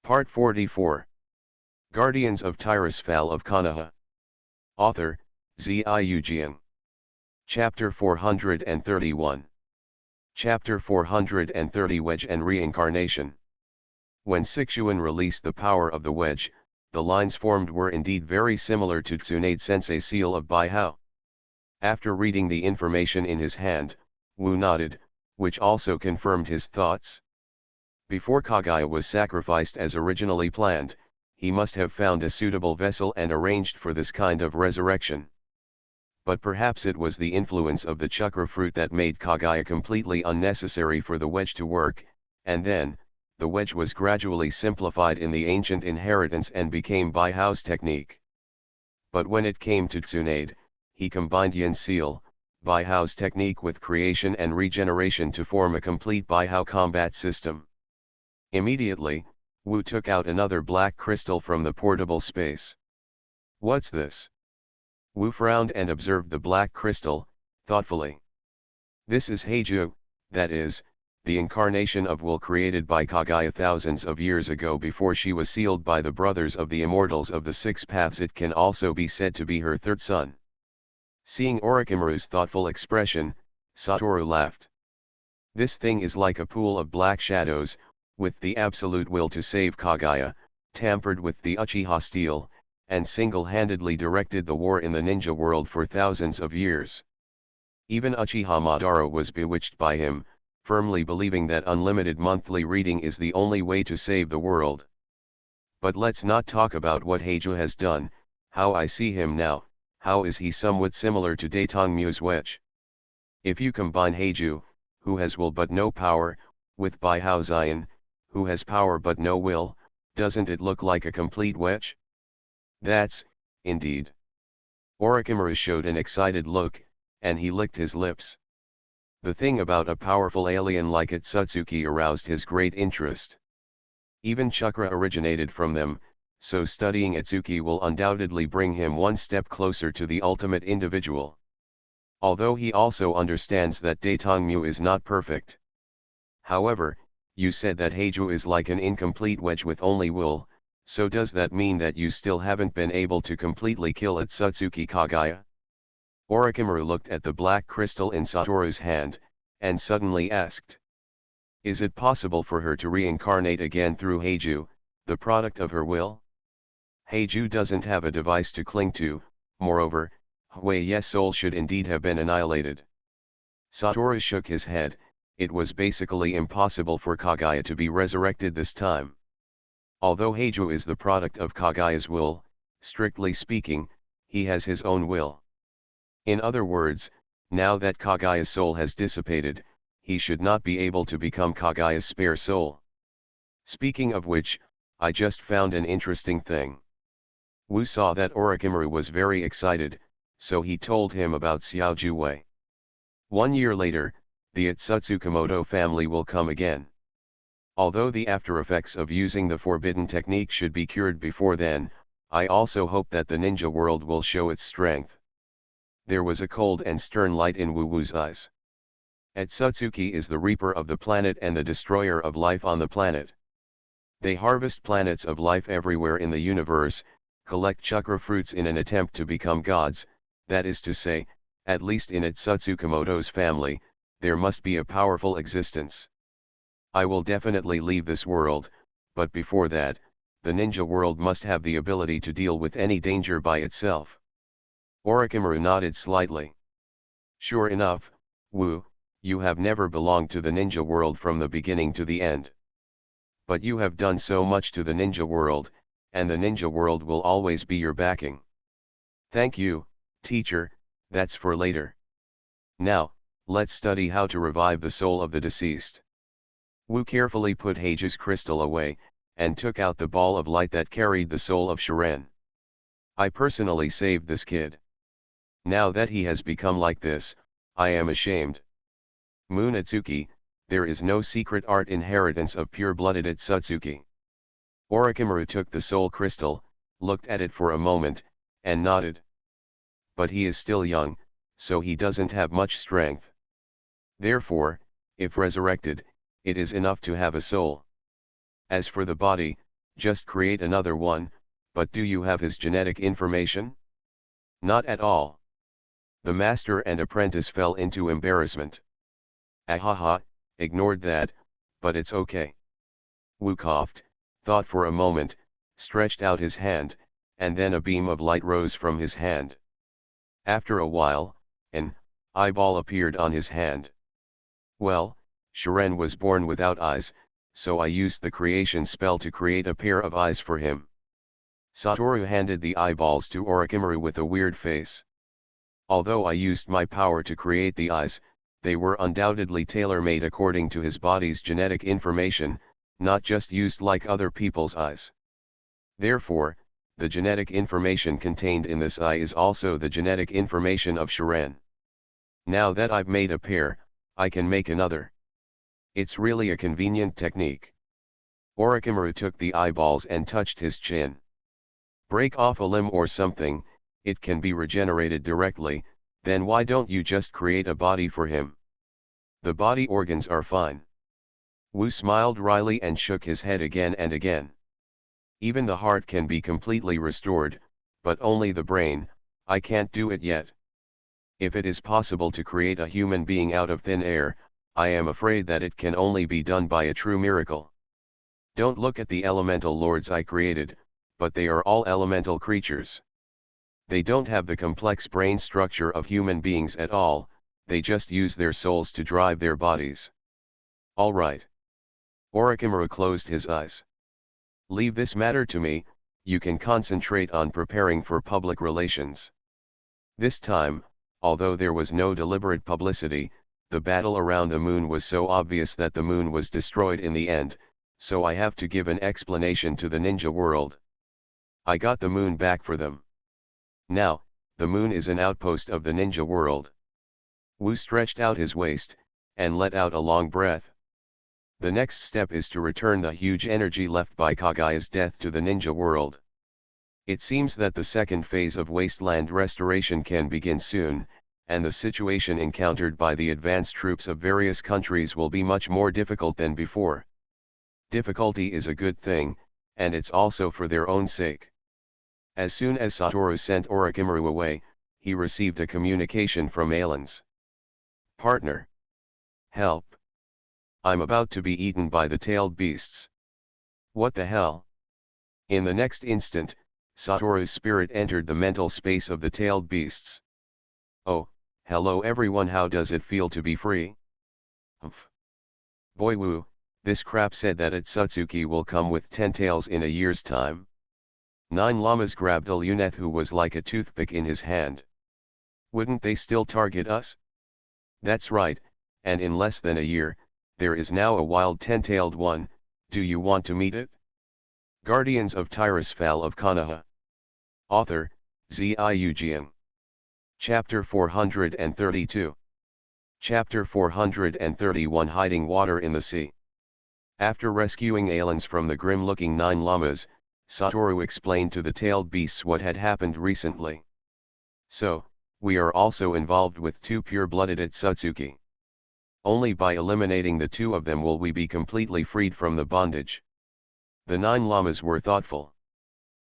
Part 44. Guardians of Tirisfal of Konoha. Author, Ziujian. Chapter 431. Chapter 430 Wedge and Reincarnation. When Sixuan released the power of the wedge, the lines formed were indeed very similar to Tsunade Sensei's seal of Baihao. After reading the information in his hand, Wu nodded, which also confirmed his thoughts. Before Kaguya was sacrificed as originally planned, he must have found a suitable vessel and arranged for this kind of resurrection. But perhaps it was the influence of the chakra fruit that made Kaguya completely unnecessary for the wedge to work, and then, the wedge was gradually simplified in the ancient inheritance and became Baihao's technique. But when it came to Tsunade, he combined Yin Seal, Baihao's technique with creation and regeneration to form a complete Baihao combat system. Immediately, Wu took out another black crystal from the portable space. "What's this?" Wu frowned and observed the black crystal, thoughtfully. "This is Heiju, that is, the incarnation of Will created by Kaguya thousands of years ago before she was sealed by the brothers of the immortals of the six paths. It can also be said to be her third son." Seeing Orochimaru's thoughtful expression, Satoru laughed. "This thing is like a pool of black shadows, with the absolute will to save Kaguya, tampered with the Uchiha steel, and single-handedly directed the war in the ninja world for thousands of years. Even Uchiha Madara was bewitched by him, firmly believing that unlimited monthly reading is the only way to save the world. But let's not talk about what Heiju has done. How I see him now, how is he somewhat similar to Daitongmu's wedge? If you combine Heiju, who has will but no power, with Baihao Zion, who has power but no will, doesn't it look like a complete wedge?" "That's, indeed." Orochimaru showed an excited look, and he licked his lips. The thing about a powerful alien like Otsutsuki aroused his great interest. Even chakra originated from them, so studying Otsuki will undoubtedly bring him one step closer to the ultimate individual. Although he also understands that Daitongmu is not perfect. However, you said that Heiju is like an incomplete wedge with only will, so does that mean that you still haven't been able to completely kill Otsutsuki Kaguya? Orochimaru looked at the black crystal in Satoru's hand, and suddenly asked. "Is it possible for her to reincarnate again through Heiju, the product of her will?" "Heiju doesn't have a device to cling to, moreover, Huiye's soul should indeed have been annihilated." Satoru shook his head. It was basically impossible for Kaguya to be resurrected this time. Although Heiju is the product of Kaguya's will, strictly speaking, he has his own will. In other words, now that Kaguya's soul has dissipated, he should not be able to become Kaguya's spare soul. Speaking of which, I just found an interesting thing. Wu saw that Orochimaru was very excited, so he told him about Xiao Juwei. 1 year later, the Otsutsukamoto family will come again. Although the after-effects of using the forbidden technique should be cured before then, I also hope that the ninja world will show its strength. There was a cold and stern light in Wu Wu's eyes. Otsutsuki is the reaper of the planet and the destroyer of life on the planet. They harvest planets of life everywhere in the universe, collect chakra fruits in an attempt to become gods, that is to say, at least in Otsutsukamoto's family, there must be a powerful existence. I will definitely leave this world, but before that, the ninja world must have the ability to deal with any danger by itself. Orochimaru nodded slightly. "Sure enough, Wu, you have never belonged to the ninja world from the beginning to the end. But you have done so much to the ninja world, and the ninja world will always be your backing." "Thank you, teacher, that's for later. Now, let's study how to revive the soul of the deceased." Wu carefully put Heiju's crystal away, and took out the ball of light that carried the soul of Shiren. "I personally saved this kid. Now that he has become like this, I am ashamed. Moon Otsuki, there is no secret art inheritance of pure-blooded Otsutsuki." Orochimaru took the soul crystal, looked at it for a moment, and nodded. "But he is still young, so he doesn't have much strength. Therefore, if resurrected, it is enough to have a soul. As for the body, just create another one, but do you have his genetic information? Not at all. The master and apprentice fell into embarrassment. Ahaha, ignored that, but it's okay. Wu coughed, thought for a moment, stretched out his hand, and then a beam of light rose from his hand. After a while, an eyeball appeared on his hand. Well, Shiren was born without eyes, so I used the creation spell to create a pair of eyes for him. Satoru handed the eyeballs to Orochimaru with a weird face. Although I used my power to create the eyes, they were undoubtedly tailor-made according to his body's genetic information, not just used like other people's eyes. Therefore, the genetic information contained in this eye is also the genetic information of Shiren. Now that I've made a pair, I can make another. It's really a convenient technique. Orochimaru took the eyeballs and touched his chin. Break off a limb or something, it can be regenerated directly, then why don't you just create a body for him? The body organs are fine. Wu smiled wryly and shook his head again and again. Even the heart can be completely restored, but only the brain, I can't do it yet. If it is possible to create a human being out of thin air, I am afraid that it can only be done by a true miracle. Don't look at the elemental lords I created, but they are all elemental creatures. They don't have the complex brain structure of human beings at all, they just use their souls to drive their bodies. All right. Orochimaru closed his eyes. Leave this matter to me, you can concentrate on preparing for public relations. This time, although there was no deliberate publicity, the battle around the moon was so obvious that the moon was destroyed in the end, so I have to give an explanation to the ninja world. I got the moon back for them. Now, the moon is an outpost of the ninja world. Wu stretched out his waist, and let out a long breath. The next step is to return the huge energy left by Kagaya's death to the ninja world. It seems that the second phase of wasteland restoration can begin soon, and the situation encountered by the advanced troops of various countries will be much more difficult than before. Difficulty is a good thing, and it's also for their own sake. As soon as Satoru sent Orochimaru away, he received a communication from Aelins. Partner. Help. I'm about to be eaten by the tailed beasts. What the hell? In the next instant, Satoru's spirit entered the mental space of the tailed beasts. Oh, hello everyone, how does it feel to be free? Humph. Boy Wu, this crap said that Atsutsuki will come with 10 tails in a year's time. 9 llamas grabbed a luneth who was like a toothpick in his hand. Wouldn't they still target us? That's right, and in less than a year, there is now a wild 10-tailed one, do you want to meet it? Guardians of Tirisfal of Konoha. Author, Ziujian. Chapter 432. Chapter 431, Hiding Water in the Sea. After rescuing Aelins from the grim-looking 9 llamas, Satoru explained to the tailed beasts what had happened recently. So, we are also involved with 2 pure-blooded Atsutsuki. Only by eliminating the 2 of them will we be completely freed from the bondage. The 9 llamas were thoughtful.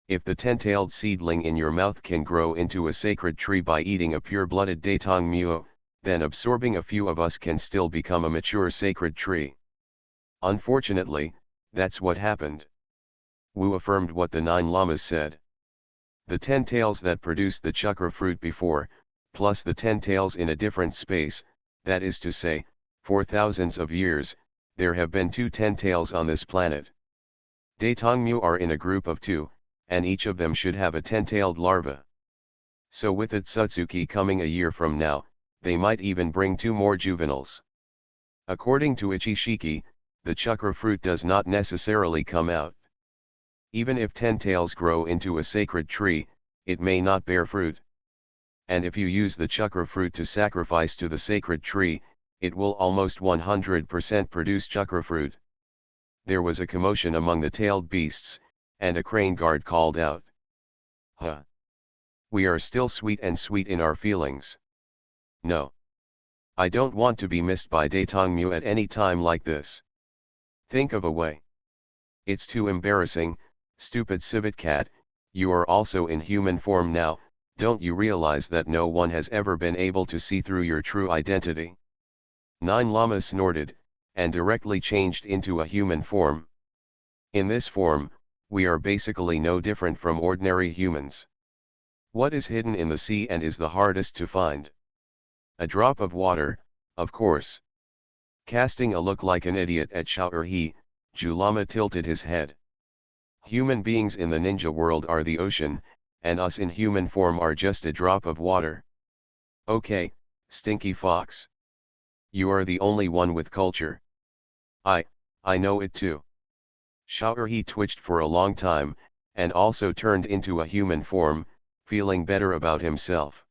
If the 10-tailed seedling in your mouth can grow into a sacred tree by eating a pure-blooded Datong Muo, then absorbing a few of us can still become a mature sacred tree. Unfortunately, that's what happened. Wu affirmed what the 9 llamas said. The 10 tails that produced the chakra fruit before, plus the 10 tails in a different space, that is to say, for thousands of years, there have been 2 10 tails on this planet. Datongmu are in a group of 2, and each of them should have a 10-tailed larva. So with Atsutsuki coming a year from now, they might even bring 2 more juveniles. According to Ichishiki, the chakra fruit does not necessarily come out. Even if 10 tails grow into a sacred tree, it may not bear fruit. And if you use the chakra fruit to sacrifice to the sacred tree, it will almost 100% produce chakra fruit. There was a commotion among the tailed beasts, and a crane guard called out. Huh. We are still sweet in our feelings. No. I don't want to be missed by Datongmu at any time like this. Think of a way. It's too embarrassing, Stupid civet cat, you are also in human form now, don't you realize that no one has ever been able to see through your true identity? Nine Lama snorted, and directly changed into a human form. In this form, we are basically no different from ordinary humans. What is hidden in the sea and is the hardest to find? A drop of water, of course. Casting a look like an idiot at Shao'erhi, Julama tilted his head. Human beings in the ninja world are the ocean, and us in human form are just a drop of water. Okay, stinky fox. You are the only one with culture. I know it too. Shao'erhi twitched for a long time, and also turned into a human form, feeling better about himself.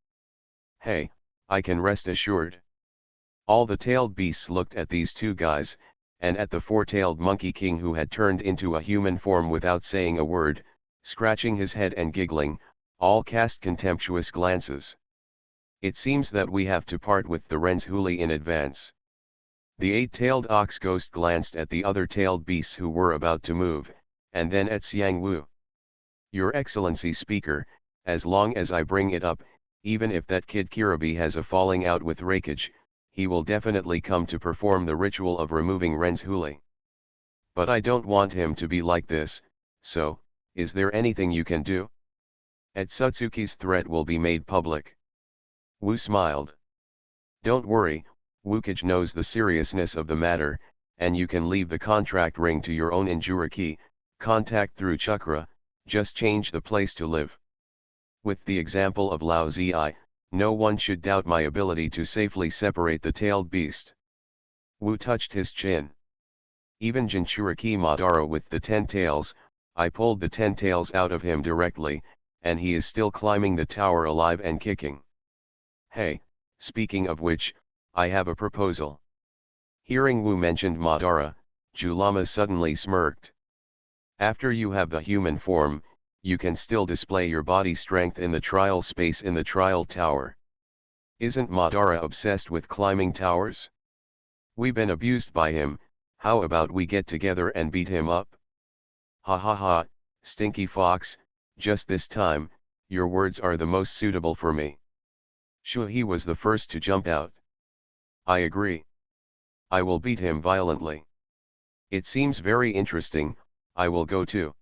Hey, I can rest assured. All the tailed beasts looked at these two guys, and at the four-tailed monkey king who had turned into a human form without saying a word, scratching his head and giggling, all cast contemptuous glances. It seems that we have to part with the Renzhuli in advance. The eight-tailed ox ghost glanced at the other tailed beasts who were about to move, and then at Xiang Wu. Your Excellency Speaker, as long as I bring it up, even if that kid Kirabi has a falling out with Raikage, he will definitely come to perform the ritual of removing Renzhuli. But I don't want him to be like this, so, is there anything you can do? Atsutsuki's threat will be made public. Wu smiled. Don't worry, Wukage knows the seriousness of the matter, and you can leave the contract ring to your own Injuraki, contact through chakra, just change the place to live. With the example of Lao Zi, no one should doubt my ability to safely separate the tailed beast. Wu touched his chin. Even Jinchuriki Madara with the 10 tails, I pulled the 10 tails out of him directly, and he is still climbing the tower alive and kicking. Hey, speaking of which, I have a proposal. Hearing Wu mentioned Madara, Julama suddenly smirked. After you have the human form, you can still display your body strength in the trial space in the trial tower. Isn't Madara obsessed with climbing towers? We've been abused by him, how about we get together and beat him up? Ha ha ha, stinky fox, just this time, your words are the most suitable for me. Shuhi was the first to jump out. I agree. I will beat him violently. It seems very interesting, I will go too.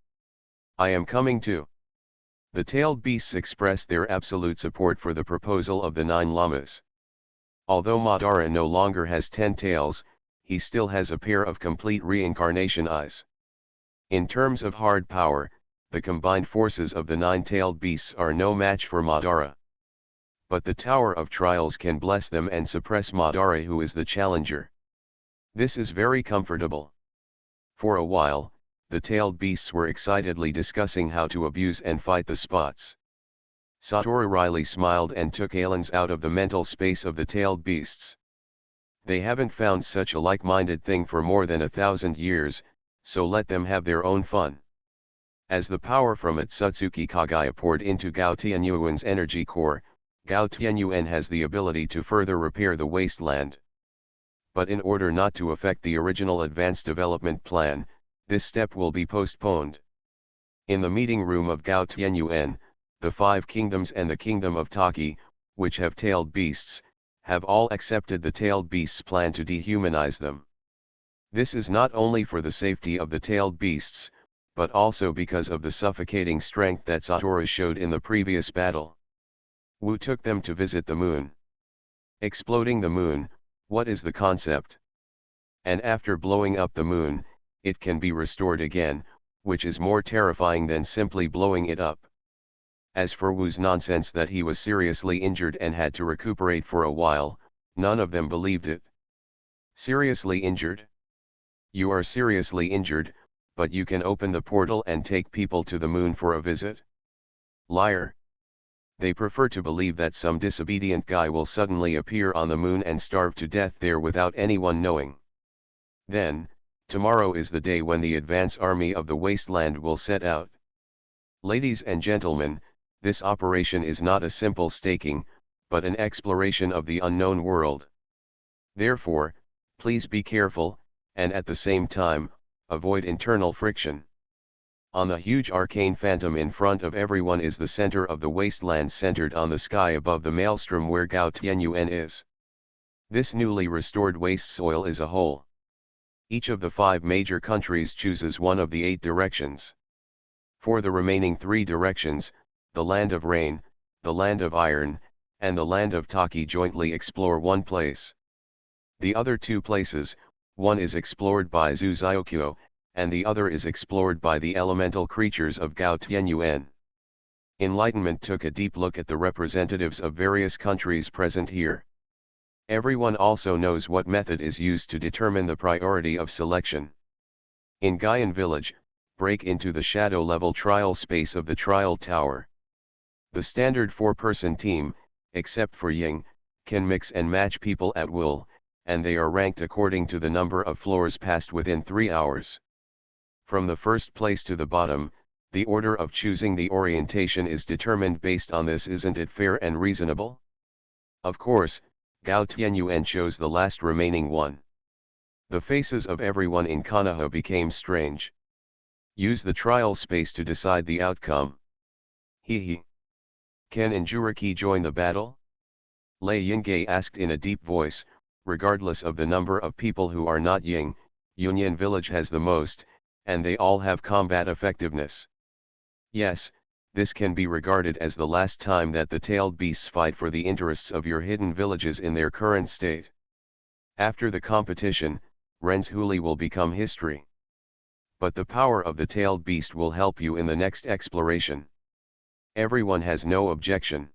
I am coming too. The tailed beasts expressed their absolute support for the proposal of the 9 lamas. Although Madara no longer has 10 tails, he still has a pair of complete reincarnation eyes. In terms of hard power, the combined forces of the 9-tailed beasts are no match for Madara. But the Tower of Trials can bless them and suppress Madara, who is the challenger. This is very comfortable. For a while, the tailed beasts were excitedly discussing how to abuse and fight the spots. Satoru Riley smiled and took Ailans out of the mental space of the tailed beasts. They haven't found such a like-minded thing for more than 1,000 years, so let them have their own fun. As the power from Atsutsuki Kagaya poured into Gao Tianyuan's energy core, Gao Tianyuan has the ability to further repair the wasteland. But in order not to affect the original advanced development plan, this step will be postponed. In the meeting room of Gao Tianyuan, the 5 kingdoms and the kingdom of Taki, which have tailed beasts, have all accepted the tailed beasts' plan to dehumanize them. This is not only for the safety of the tailed beasts, but also because of the suffocating strength that Satoru showed in the previous battle. Wu took them to visit the moon. Exploding the moon, what is the concept? And after blowing up the moon, it can be restored again, which is more terrifying than simply blowing it up. As for Wu's nonsense that he was seriously injured and had to recuperate for a while, none of them believed it. Seriously injured? You are seriously injured, but you can open the portal and take people to the moon for a visit? Liar. They prefer to believe that some disobedient guy will suddenly appear on the moon and starve to death there without anyone knowing. Then, tomorrow is the day when the advance army of the wasteland will set out. Ladies and gentlemen, this operation is not a simple staking, but an exploration of the unknown world. Therefore, please be careful, and at the same time, avoid internal friction. On the huge arcane phantom in front of everyone is the center of the wasteland centered on the sky above the maelstrom where Gao Tianyuan is. This newly restored waste soil is a whole. Each of the 5 major countries chooses one of the 8 directions. For the remaining 3 directions, the Land of Rain, the Land of Iron, and the Land of Taki jointly explore one place. The other 2 places, one is explored by Zuzyokyo, and the other is explored by the elemental creatures of Gao Tianyuan. Enlightenment took a deep look at the representatives of various countries present here. Everyone also knows what method is used to determine the priority of selection. In Gaian Village, break into the shadow-level trial space of the trial tower. The standard 4-person team, except for Ying, can mix and match people at will, and they are ranked according to the number of floors passed within 3 hours. From the first place to the bottom, the order of choosing the orientation is determined based on this. Isn't it fair and reasonable? Of course, Gao Tianyuan chose the last remaining one. The faces of everyone in Konoha became strange. Use the trial space to decide the outcome. He. Can Injuriki join the battle? Lei Yingei asked in a deep voice. Regardless of the number of people who are not Ying, Union Village has the most, and they all have combat effectiveness. Yes, this can be regarded as the last time that the tailed beasts fight for the interests of your hidden villages in their current state. After the competition, Ren's Huli will become history. But the power of the tailed beast will help you in the next exploration. Everyone has no objection.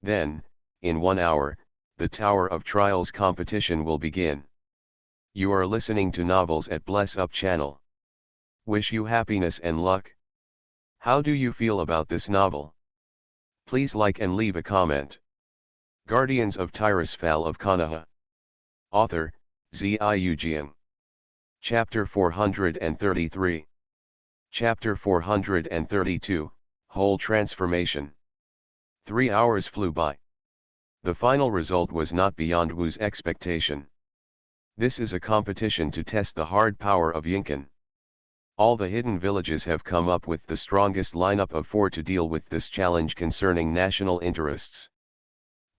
Then, in 1 hour, the Tower of Trials competition will begin. You are listening to novels at Bless Up channel. Wish you happiness and luck. How do you feel about this novel? Please like and leave a comment. Guardians of Tirisfal of Konoha. Author, Ziujian. Chapter 433. Chapter 432, Whole Transformation. 3 hours flew by. The final result was not beyond Wu's expectation. This is a competition to test the hard power of Yinkan. All the hidden villages have come up with the strongest lineup of 4 to deal with this challenge concerning national interests.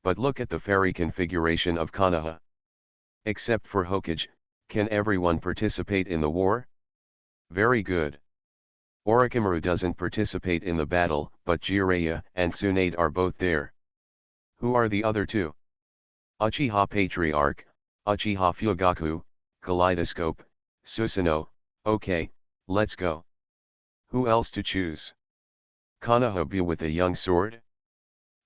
But look at the fairy configuration of Konoha. Except for Hokage, can everyone participate in the war? Very good. Orochimaru doesn't participate in the battle, but Jiraiya and Tsunade are both there. Who are the other 2? Uchiha Patriarch, Uchiha Fugaku, Kaleidoscope, Susanoo. Okay, let's go. Who else to choose? Konoha with a young sword?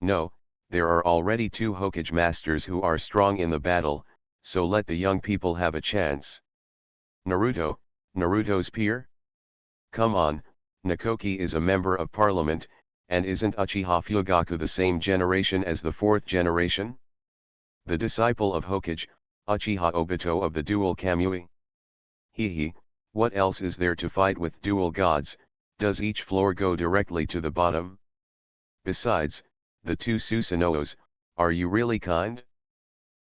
No, there are already 2 Hokage masters who are strong in the battle, so let the young people have a chance. Naruto, Naruto's peer? Come on, Nakoki is a member of parliament, and isn't Uchiha Fugaku the same generation as the 4th generation? The disciple of Hokage, Uchiha Obito of the dual Kamui? What else is there to fight with dual gods? Does each floor go directly to the bottom? Besides, the 2 Susanoos, are you really kind?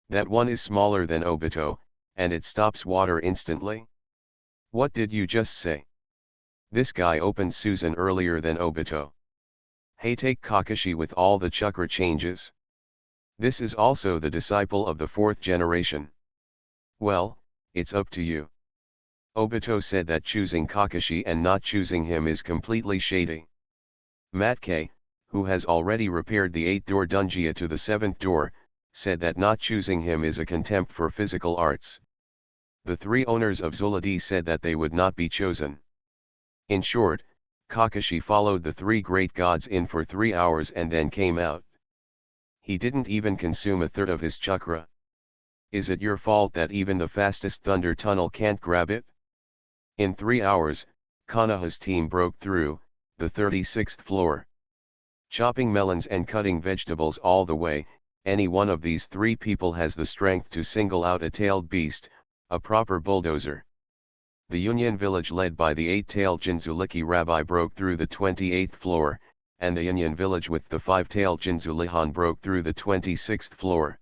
That one is smaller than Obito, and it stops water instantly. What did you just say? This guy opened Susan earlier than Obito. Hey, take Kakashi with all the chakra changes. This is also the disciple of the 4th generation. Well, it's up to you. Obito said that choosing Kakashi and not choosing him is completely shady. Matke, who has already repaired the 8th-door Dungia to the 7th door, said that not choosing him is a contempt for physical arts. The 3 owners of Zuladi said that they would not be chosen. In short, Kakashi followed the 3 great gods in for 3 hours and then came out. He didn't even consume a third of his chakra. Is it your fault that even the fastest thunder tunnel can't grab it? In 3 hours, Konoha's team broke through the 36th floor. Chopping melons and cutting vegetables all the way, any one of these 3 people has the strength to single out a tailed beast, a proper bulldozer. The Union village led by the 8-tailed Jinzuriki rabbi broke through the 28th floor, and the Union village with the 5-tailed Jinzulihan broke through the 26th floor.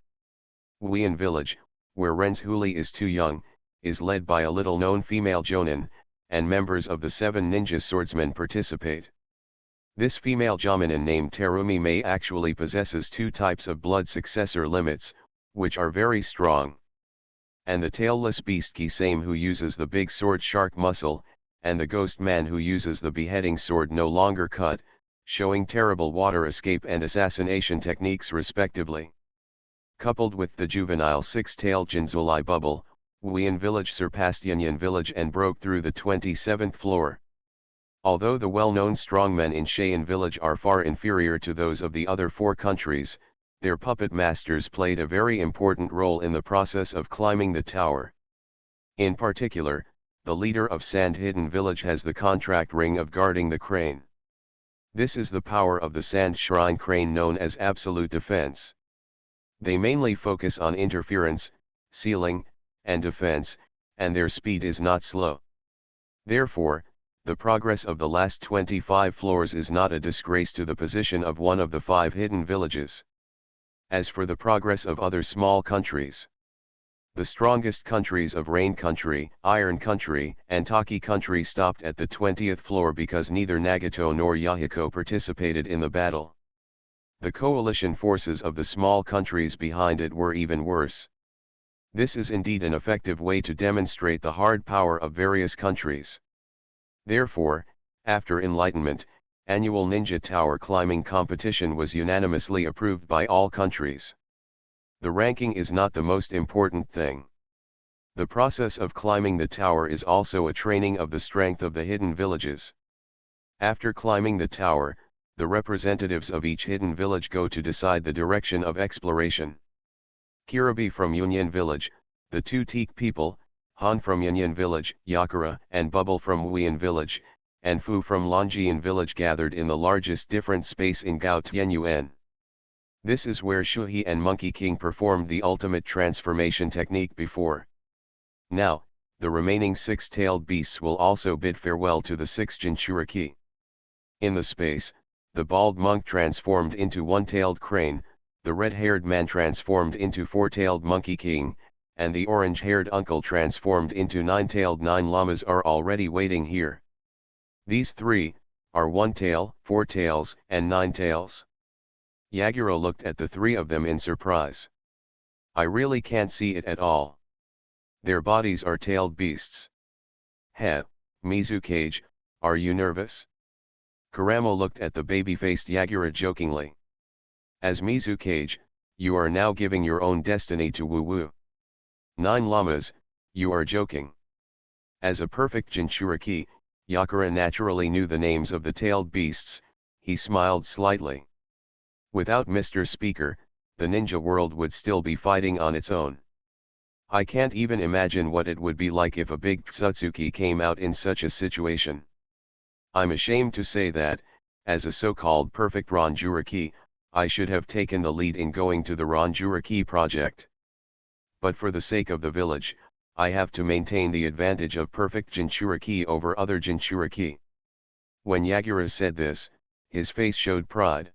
Wuian village, where Ren's Huli is too young, is led by a little-known female Jonin, and members of the 7 ninja swordsmen participate. This female Jaminin named Terumi May actually possesses 2 types of blood successor limits, which are very strong. And the tailless beast Kisame who uses the big sword shark muscle, and the ghost man who uses the beheading sword no longer cut, showing terrible water escape and assassination techniques respectively. Coupled with the juvenile 6-tailed Jinzolai bubble, Wuyan village surpassed Yanyan village and broke through the 27th floor. Although the well-known strongmen in Cheyenne village are far inferior to those of the other 4 countries, their puppet masters played a very important role in the process of climbing the tower. In particular, the leader of Sand Hidden village has the contract ring of guarding the crane. This is the power of the Sand Shrine crane known as absolute defense. They mainly focus on interference, sealing, and defense, and their speed is not slow. Therefore, the progress of the last 25 floors is not a disgrace to the position of one of the 5 hidden villages. As for the progress of other small countries, the strongest countries of Rain Country, Iron Country, and Taki Country stopped at the 20th floor because neither Nagato nor Yahiko participated in the battle. The coalition forces of the small countries behind it were even worse. This is indeed an effective way to demonstrate the hard power of various countries. Therefore, after enlightenment, annual ninja tower climbing competition was unanimously approved by all countries. The ranking is not the most important thing. The process of climbing the tower is also a training of the strength of the hidden villages. After climbing the tower, the representatives of each hidden village go to decide the direction of exploration. Kirabi from Union village, the 2 Teak people, Han from Union village, Yakura and Bubble from Wuyan village, and Fu from Longjian village gathered in the largest different space in Gao Tianyuan. This is where Shuhi and Monkey King performed the ultimate transformation technique before. Now, the remaining 6-tailed beasts will also bid farewell to the 6 Jinchuriki. In the space, the bald monk transformed into 1-tailed crane, the red-haired man transformed into 4-tailed Monkey King, and the orange-haired uncle transformed into 9-tailed 9 llamas are already waiting here. These 3 are 1 tail, 4 tails, and 9 tails. Yagura looked at the 3 of them in surprise. I really can't see it at all. Their bodies are tailed beasts. Heh, Mizukage, are you nervous? Karamo looked at the baby-faced Yagura jokingly. As Mizukage, you are now giving your own destiny to Wu-Wu. 9 llamas, you are joking. As a perfect Jinchuriki, Yakura naturally knew the names of the tailed beasts, he smiled slightly. Without Mr. Speaker, the ninja world would still be fighting on its own. I can't even imagine what it would be like if a big Tsutsuki came out in such a situation. I'm ashamed to say that, as a so-called perfect Ranjuriki, I should have taken the lead in going to the Ranjuriki project. But for the sake of the village, I have to maintain the advantage of perfect Jinchuriki over other Jinchuriki. When Yagura said this, his face showed pride.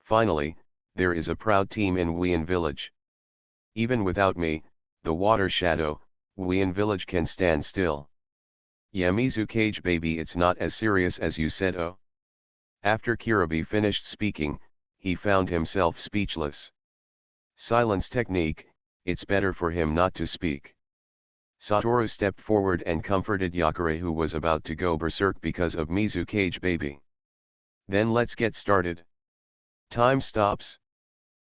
Finally, there is a proud team in Wuyan village. Even without me, the water shadow, Wuyan village can stand still. Yamizukage baby, it's not as serious as you said. Oh. After Kirabi finished speaking, he found himself speechless. Silence technique, it's better for him not to speak. Satoru stepped forward and comforted Yakura who was about to go berserk because of Mizukage baby. Then let's get started. Time stops.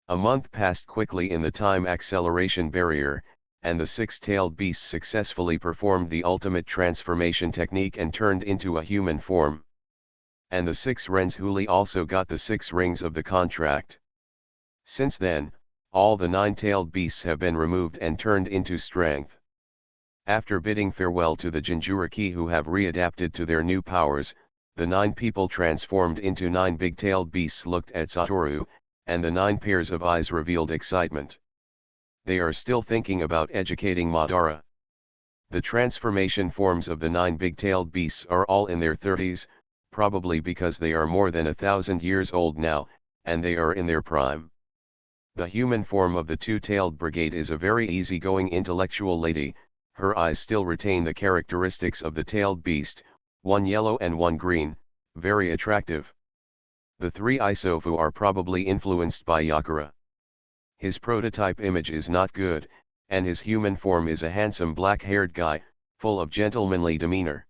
A month passed quickly in the time acceleration barrier, and the 6-tailed beast successfully performed the ultimate transformation technique and turned into a human form. And the 6 Renzhuli also got the 6 rings of the contract. Since then, all the 9-tailed beasts have been removed and turned into strength. After bidding farewell to the Jinchuriki who have readapted to their new powers, the 9 people transformed into 9 big-tailed beasts looked at Satoru, and the 9 pairs of eyes revealed excitement. They are still thinking about educating Madara. The transformation forms of the 9 big-tailed beasts are all in their 30s, probably because they are more than 1,000 years old now, and they are in their prime. The human form of the 2-tailed brigade is a very easygoing intellectual lady, Her eyes still retain the characteristics of the tailed beast, one yellow and one green, very attractive. The three Isofu are probably influenced by Yakura. His prototype image is not good, and his human form is a handsome black-haired guy, full of gentlemanly demeanor.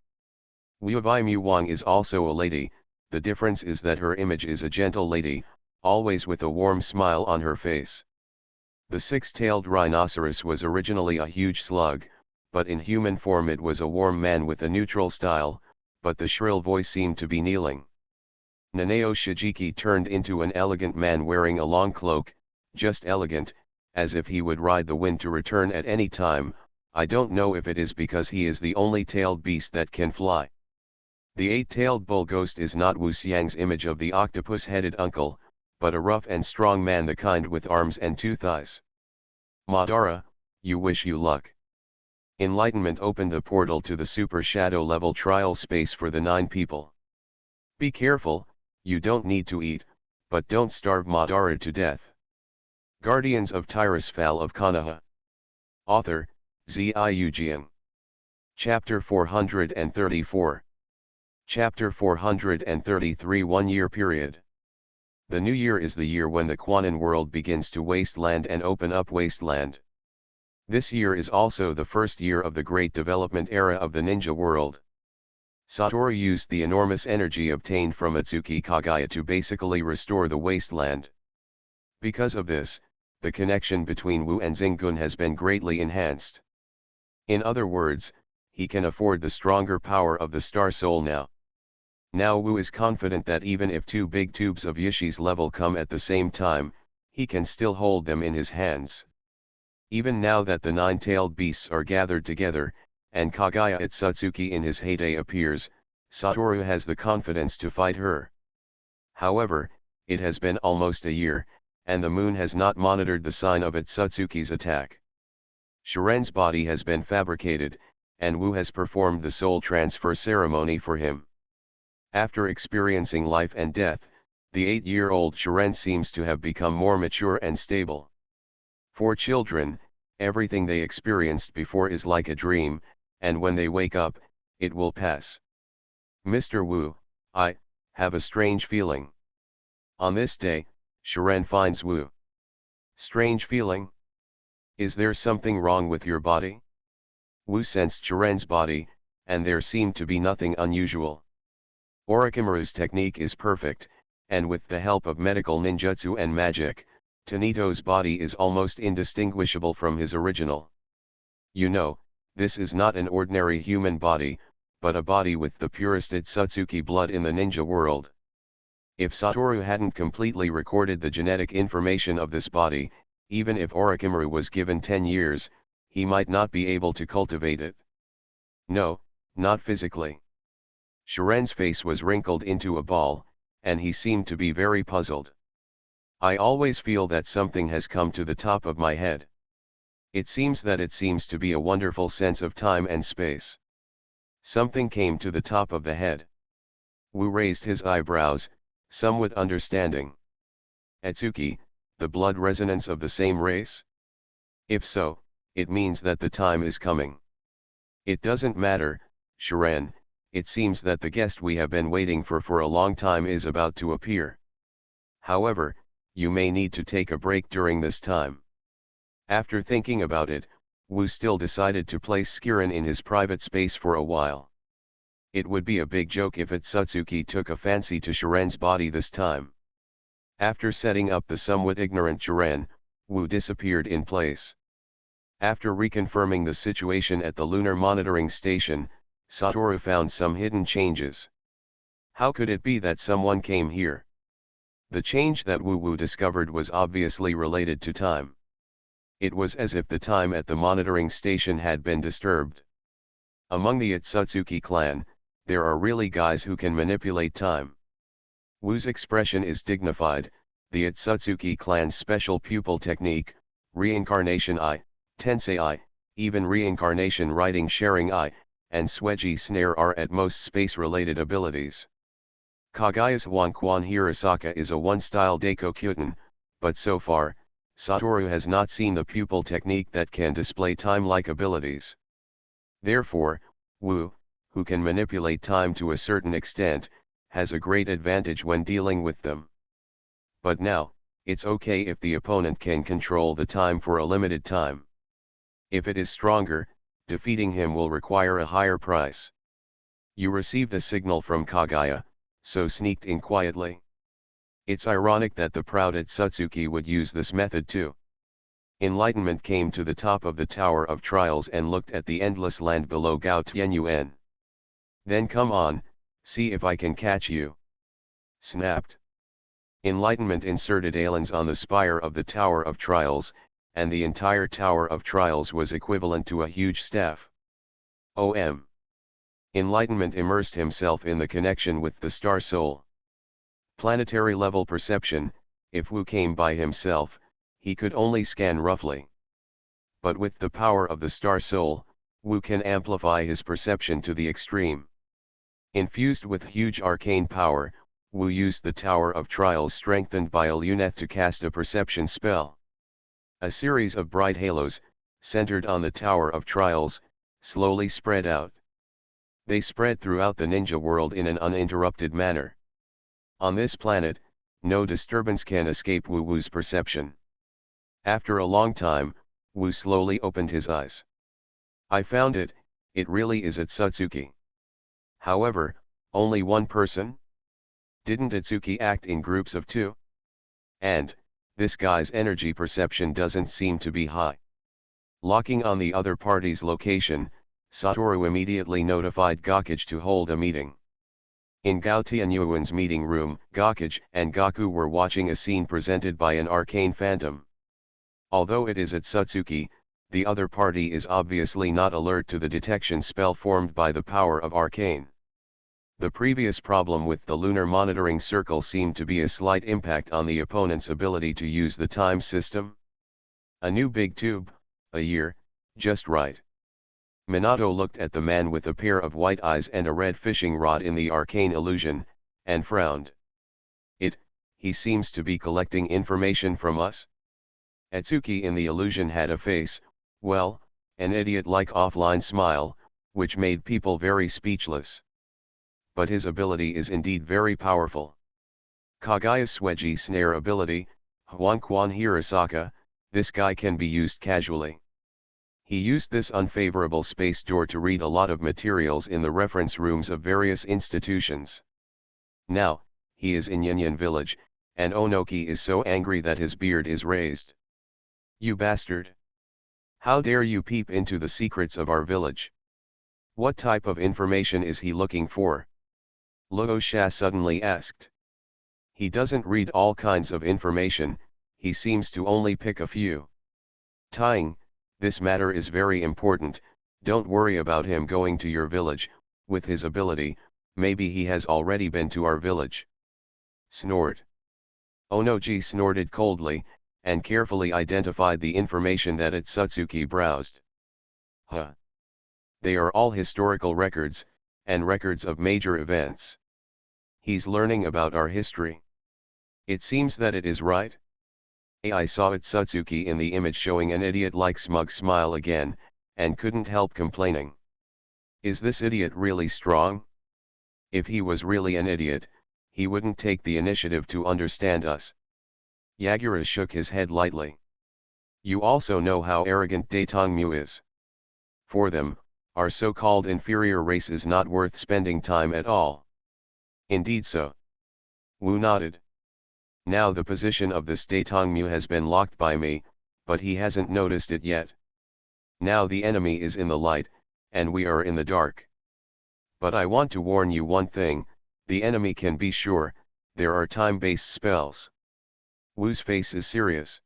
Wu Muwang is also a lady, the difference is that her image is a gentle lady, always with a warm smile on her face. The six-tailed rhinoceros was originally a huge slug, but in human form it was a warm man with a neutral style, but the shrill voice seemed to be kneeling. Nanao Shijiki turned into an elegant man wearing a long cloak, just elegant, as if he would ride the wind to return at any time. I don't know if it is because he is the only tailed beast that can fly. The eight-tailed bull ghost is not Wu Xiang's image of the octopus-headed uncle, but a rough and strong man, the kind with arms and two thighs. Madara, you wish you luck. Enlightenment opened the portal to the super shadow level trial space for the 9 people. Be careful, you don't need to eat, but don't starve Madara to death. Guardians of Tirisfal of Konoha. Author, Ziujian. Chapter 434. Chapter 433 1 year period. The new year is the year when the Quanon world begins to wasteland and open up wasteland. This year is also the first year of the great development era of the ninja world. Satoru used the enormous energy obtained from Atsuki Kagaya to basically restore the wasteland. Because of this, the connection between Wu and Zingun has been greatly enhanced. In other words, he can afford the stronger power of the Star Soul now. Now Wu is confident that even if 2 big tubes of Yoshi's level come at the same time, he can still hold them in his hands. Even now that the 9-tailed beasts are gathered together, and Kagaya Itsutsuki in his heyday appears, Satoru has the confidence to fight her. However, it has been almost a year, and the moon has not monitored the sign of Itsutsuki's attack. Shiren's body has been fabricated, and Wu has performed the soul transfer ceremony for him. After experiencing life and death, the 8-year-old Shiren seems to have become more mature and stable. For children, everything they experienced before is like a dream, and when they wake up, it will pass. Mr. Wu, I have a strange feeling. On this day, Shiren finds Wu. Strange feeling? Is there something wrong with your body? Wu sensed Shiren's body, and there seemed to be nothing unusual. Orochimaru's technique is perfect, and with the help of medical ninjutsu and magic, Tanito's body is almost indistinguishable from his original. You know, this is not an ordinary human body, but a body with the purest Itsutsuki blood in the ninja world. If Satoru hadn't completely recorded the genetic information of this body, even if Orochimaru was given 10 years, he might not be able to cultivate it. No, not physically. Shiren's face was wrinkled into a ball, and he seemed to be very puzzled. I always feel that something has come to the top of my head. It seems to be a wonderful sense of time and space. Something came to the top of the head. Wu raised his eyebrows, somewhat understanding. Atsuki, the blood resonance of the same race? If so, it means that the time is coming. It doesn't matter, Shiren, it seems that the guest we have been waiting for a long time is about to appear. However, you may need to take a break during this time. After thinking about it, Wu still decided to place Skirin in his private space for a while. It would be a big joke if Itsutsuki took a fancy to Shiren's body this time. After setting up the somewhat ignorant Shiren, Wu disappeared in place. After reconfirming the situation at the lunar monitoring station, Satoru found some hidden changes. How could it be that someone came here? The change that Wu discovered was obviously related to time. It was as if the time at the monitoring station had been disturbed. Among the Itsutsuki clan, there are really guys who can manipulate time. Wu's expression is dignified. The Itsutsuki clan's special pupil technique, Reincarnation Eye, Tensei Eye, even Reincarnation Writing Sharing Eye, and Sweji Snare are at most space-related abilities. Kagaya's Wankwan Hirasaka is a one-style Daikokyuten, but so far, Satoru has not seen the pupil technique that can display time-like abilities. Therefore, Wu, who can manipulate time to a certain extent, has a great advantage when dealing with them. But now, it's okay if the opponent can control the time for a limited time. If it is stronger, defeating him will require a higher price. You received a signal from Kaguya, so sneaked in quietly. It's ironic that the proud Otsutsuki would use this method too. Enlightenment came to the top of the Tower of Trials and looked at the endless land below Gao Tianyuan. Then come on, see if I can catch you. Snapped. Enlightenment inserted Alens on the spire of the Tower of Trials, and the entire Tower of Trials was equivalent to a huge staff. Enlightenment immersed himself in the connection with the Star Soul. Planetary level perception, if Wu came by himself, he could only scan roughly. But with the power of the Star Soul, Wu can amplify his perception to the extreme. Infused with huge arcane power, Wu used the Tower of Trials strengthened by a luneth to cast a perception spell. A series of bright halos, centered on the Tower of Trials, slowly spread out. They spread throughout the ninja world in an uninterrupted manner. On this planet, no disturbance can escape Wu's perception. After a long time, Wu slowly opened his eyes. I found it, it really is Otsutsuki. However, only one person? Didn't Otsutsuki act in groups of two? And, this guy's energy perception doesn't seem to be high. Locking on the other party's location, Satoru immediately notified Gakage to hold a meeting. In Gao Tianyuan's meeting room, Gakage and Gaku were watching a scene presented by an arcane phantom. Although it is Otsutsuki, the other party is obviously not alert to the detection spell formed by the power of arcane. The previous problem with the lunar monitoring circle seemed to be a slight impact on the opponent's ability to use the time system. A new big tube, a year, just right. Minato looked at the man with a pair of white eyes and a red fishing rod in the arcane illusion, and frowned. He seems to be collecting information from us? Atsuki in the illusion had a face, well, an idiot-like offline smile, which made people very speechless. But his ability is indeed very powerful. Kaguya's Sweji snare ability, Huankwan Hirasaka, this guy can be used casually. He used this unfavorable space door to read a lot of materials in the reference rooms of various institutions. Now, he is in Yinyan village, and Onoki is so angry that his beard is raised. You bastard! How dare you peep into the secrets of our village? What type of information is he looking for? Luo Sha suddenly asked. He doesn't read all kinds of information, he seems to only pick a few. Tying, this matter is very important, don't worry about him going to your village, with his ability, maybe he has already been to our village. Snort. Onoji snorted coldly, and carefully identified the information that Otsutsuki browsed. Huh. They are all historical records, and records of major events. He's learning about our history. It seems that it is right. I saw Otsutsuki in the image showing an idiot-like smug smile again, and couldn't help complaining. Is this idiot really strong? If he was really an idiot, he wouldn't take the initiative to understand us. Yagura shook his head lightly. You also know how arrogant Daitongmu is. For them, our so-called inferior race is not worth spending time at all. Indeed so. Wu nodded. Now the position of this Daitongmu has been locked by me, but he hasn't noticed it yet. Now the enemy is in the light, and we are in the dark. But I want to warn you one thing, the enemy can be sure, there are time-based spells. Wu's face is serious.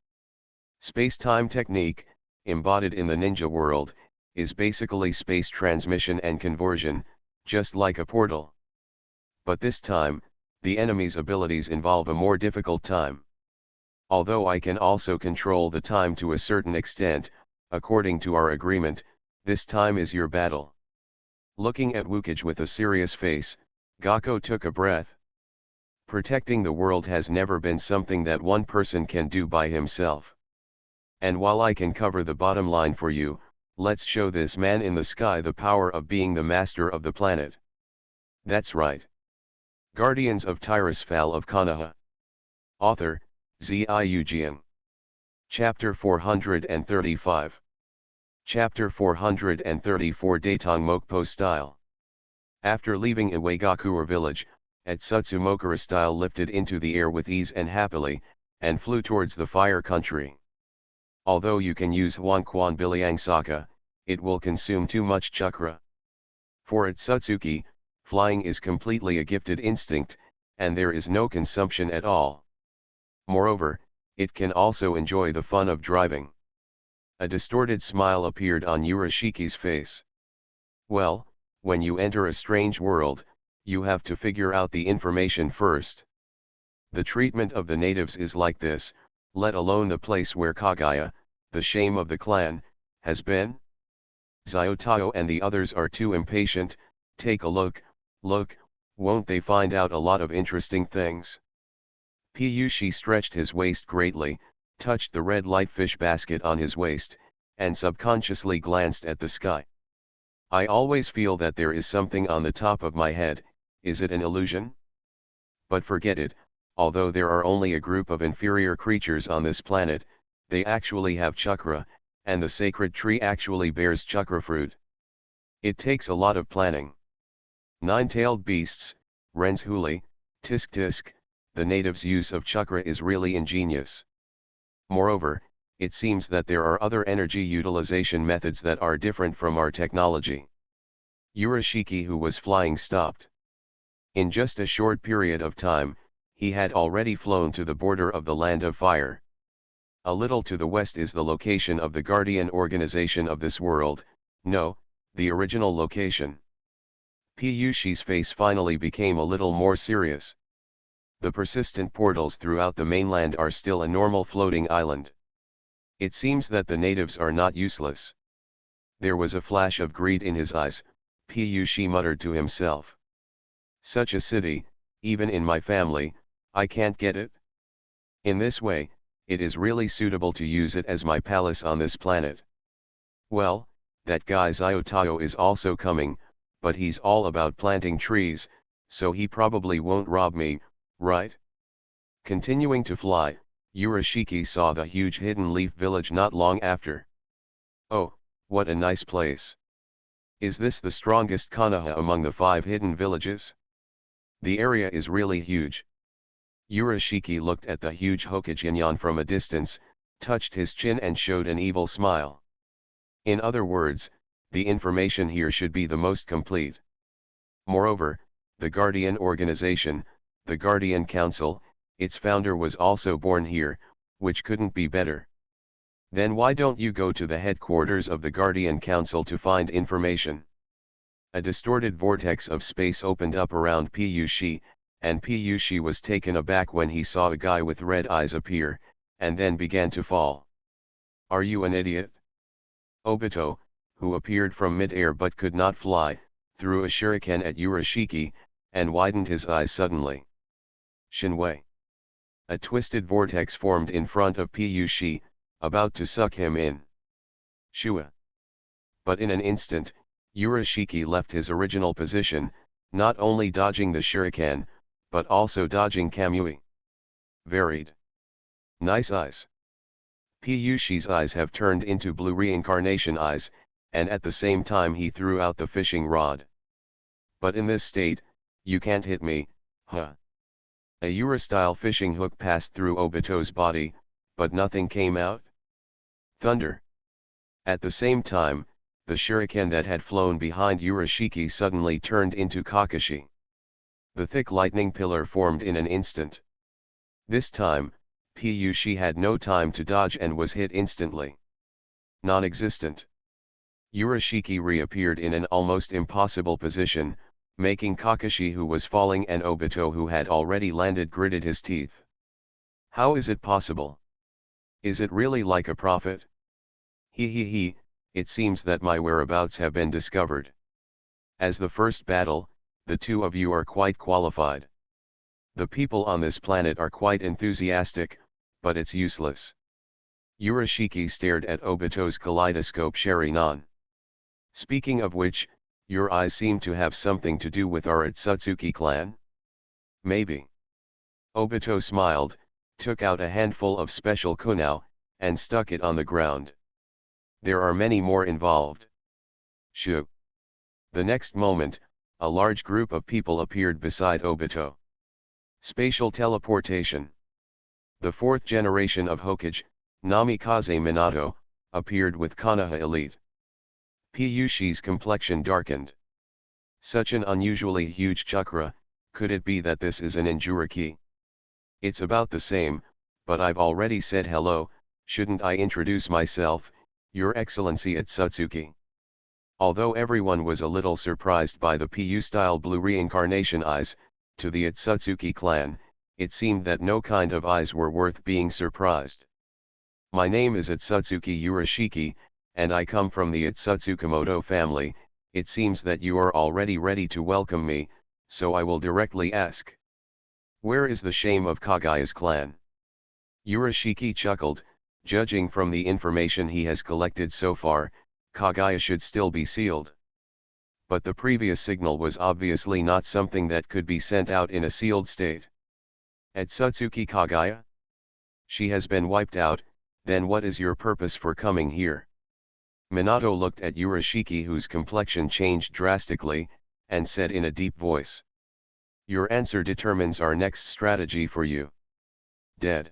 Space-time technique, embodied in the ninja world, is basically space transmission and conversion, just like a portal. But this time, the enemy's abilities involve a more difficult time. Although I can also control the time to a certain extent, according to our agreement, this time is your battle. Looking at Wukage with a serious face, Gakko took a breath. Protecting the world has never been something that one person can do by himself. And while I can cover the bottom line for you, Let's show this man in the sky the power of being the master of the planet. That's right. Guardians of Tirisfal of Konoha. Author, Ziujian. Chapter 435. Chapter 434 Datang Mokpo Style. After leaving Iwagakure village, Etsutsu style lifted into the air with ease and happily, and flew towards the fire country. Although you can use Huanquan Biliang Saka, it will consume too much chakra. For Etsutsuki, flying is completely a gifted instinct, and there is no consumption at all. Moreover, it can also enjoy the fun of driving. A distorted smile appeared on Urashiki's face. Well, when you enter a strange world, you have to figure out the information first. The treatment of the natives is like this, let alone the place where Kagaya, the shame of the clan, has been. Zyotao and the others are too impatient. Take a look, won't they find out a lot of interesting things? Piyushi stretched his waist greatly, touched the red light fish basket on his waist, and subconsciously glanced at the sky. I always feel that there is something on the top of my head, is it an illusion? But forget it, although there are only a group of inferior creatures on this planet, they actually have chakra, and the sacred tree actually bears chakra fruit. It takes a lot of planning. Nine-tailed beasts, Renzhuli, Tisk Tisk, the natives' use of chakra is really ingenious. Moreover, it seems that there are other energy utilization methods that are different from our technology. Urashiki, who was flying, stopped. In just a short period of time, he had already flown to the border of the Land of Fire. A little to the west is the location of the Guardian organization of this world, no, the original location. Piyushi's face finally became a little more serious. The persistent portals throughout the mainland are still a normal floating island. It seems that the natives are not useless. There was a flash of greed in his eyes. Piyushi muttered to himself. Such a city, even in my family, I can't get it. In this way, it is really suitable to use it as my palace on this planet. Well, that guy Zyotao is also coming, but he's all about planting trees, so he probably won't rob me, right? Continuing to fly, Urashiki saw the huge hidden leaf village not long after. Oh, what a nice place. Is this the strongest Konoha among the 5 hidden villages? The area is really huge. Urashiki looked at the huge Hokujinyan from a distance, touched his chin and showed an evil smile. In other words, the information here should be the most complete. Moreover, the Guardian organization, the Guardian Council, its founder was also born here, which couldn't be better. Then why don't you go to the headquarters of the Guardian Council to find information? A distorted vortex of space opened up around Piyushi, and Piyushi was taken aback when he saw a guy with red eyes appear, and then began to fall. Are you an idiot? Obito, who appeared from mid-air but could not fly, threw a shuriken at Urashiki, and widened his eyes suddenly. Shinwei. A twisted vortex formed in front of Piyushi, about to suck him in. Shua. But in an instant, Urashiki left his original position, not only dodging the shuriken, but also dodging Kamui. Varied. Nice eyes. Piyushi's eyes have turned into blue reincarnation eyes, and at the same time he threw out the fishing rod. But in this state, you can't hit me, huh? A Ura-style fishing hook passed through Obito's body, but nothing came out. Thunder. At the same time, the shuriken that had flown behind Urashiki suddenly turned into Kakashi. The thick lightning pillar formed in an instant. This time, Piyushi had no time to dodge and was hit instantly. Non-existent. Urashiki reappeared in an almost impossible position, making Kakashi, who was falling, and Obito, who had already landed, gritted his teeth. How is it possible? Is it really like a prophet? He, it seems that my whereabouts have been discovered. As the first battle, the two of you are quite qualified. The people on this planet are quite enthusiastic, but it's useless. Urashiki stared at Obito's kaleidoscope Sharingan. Speaking of which, your eyes seem to have something to do with our Atsutsuki clan? Maybe. Obito smiled, took out a handful of special kunao, and stuck it on the ground. There are many more involved. Shoo. The next moment, a large group of people appeared beside Obito. Spatial teleportation. The fourth generation of Hokage, Namikaze Minato, appeared with Konoha Elite. Piyushi's complexion darkened. Such an unusually huge chakra, could it be that this is an Injuriki? It's about the same, but I've already said hello, shouldn't I introduce myself, Your Excellency Atsutsuki? Although everyone was a little surprised by the PU-style blue reincarnation eyes, to the Atsutsuki clan, it seemed that no kind of eyes were worth being surprised. My name is Atsutsuki Urashiki, and I come from the Atsutsukamoto family. It seems that you are already ready to welcome me, so I will directly ask. Where is the shame of Kagaya's clan? Urashiki chuckled, judging from the information he has collected so far, Kagaya should still be sealed. But the previous signal was obviously not something that could be sent out in a sealed state. Atsutsuki Kagaya? She has been wiped out, then what is your purpose for coming here? Minato looked at Urashiki, whose complexion changed drastically, and said in a deep voice. Your answer determines our next strategy for you. Dead.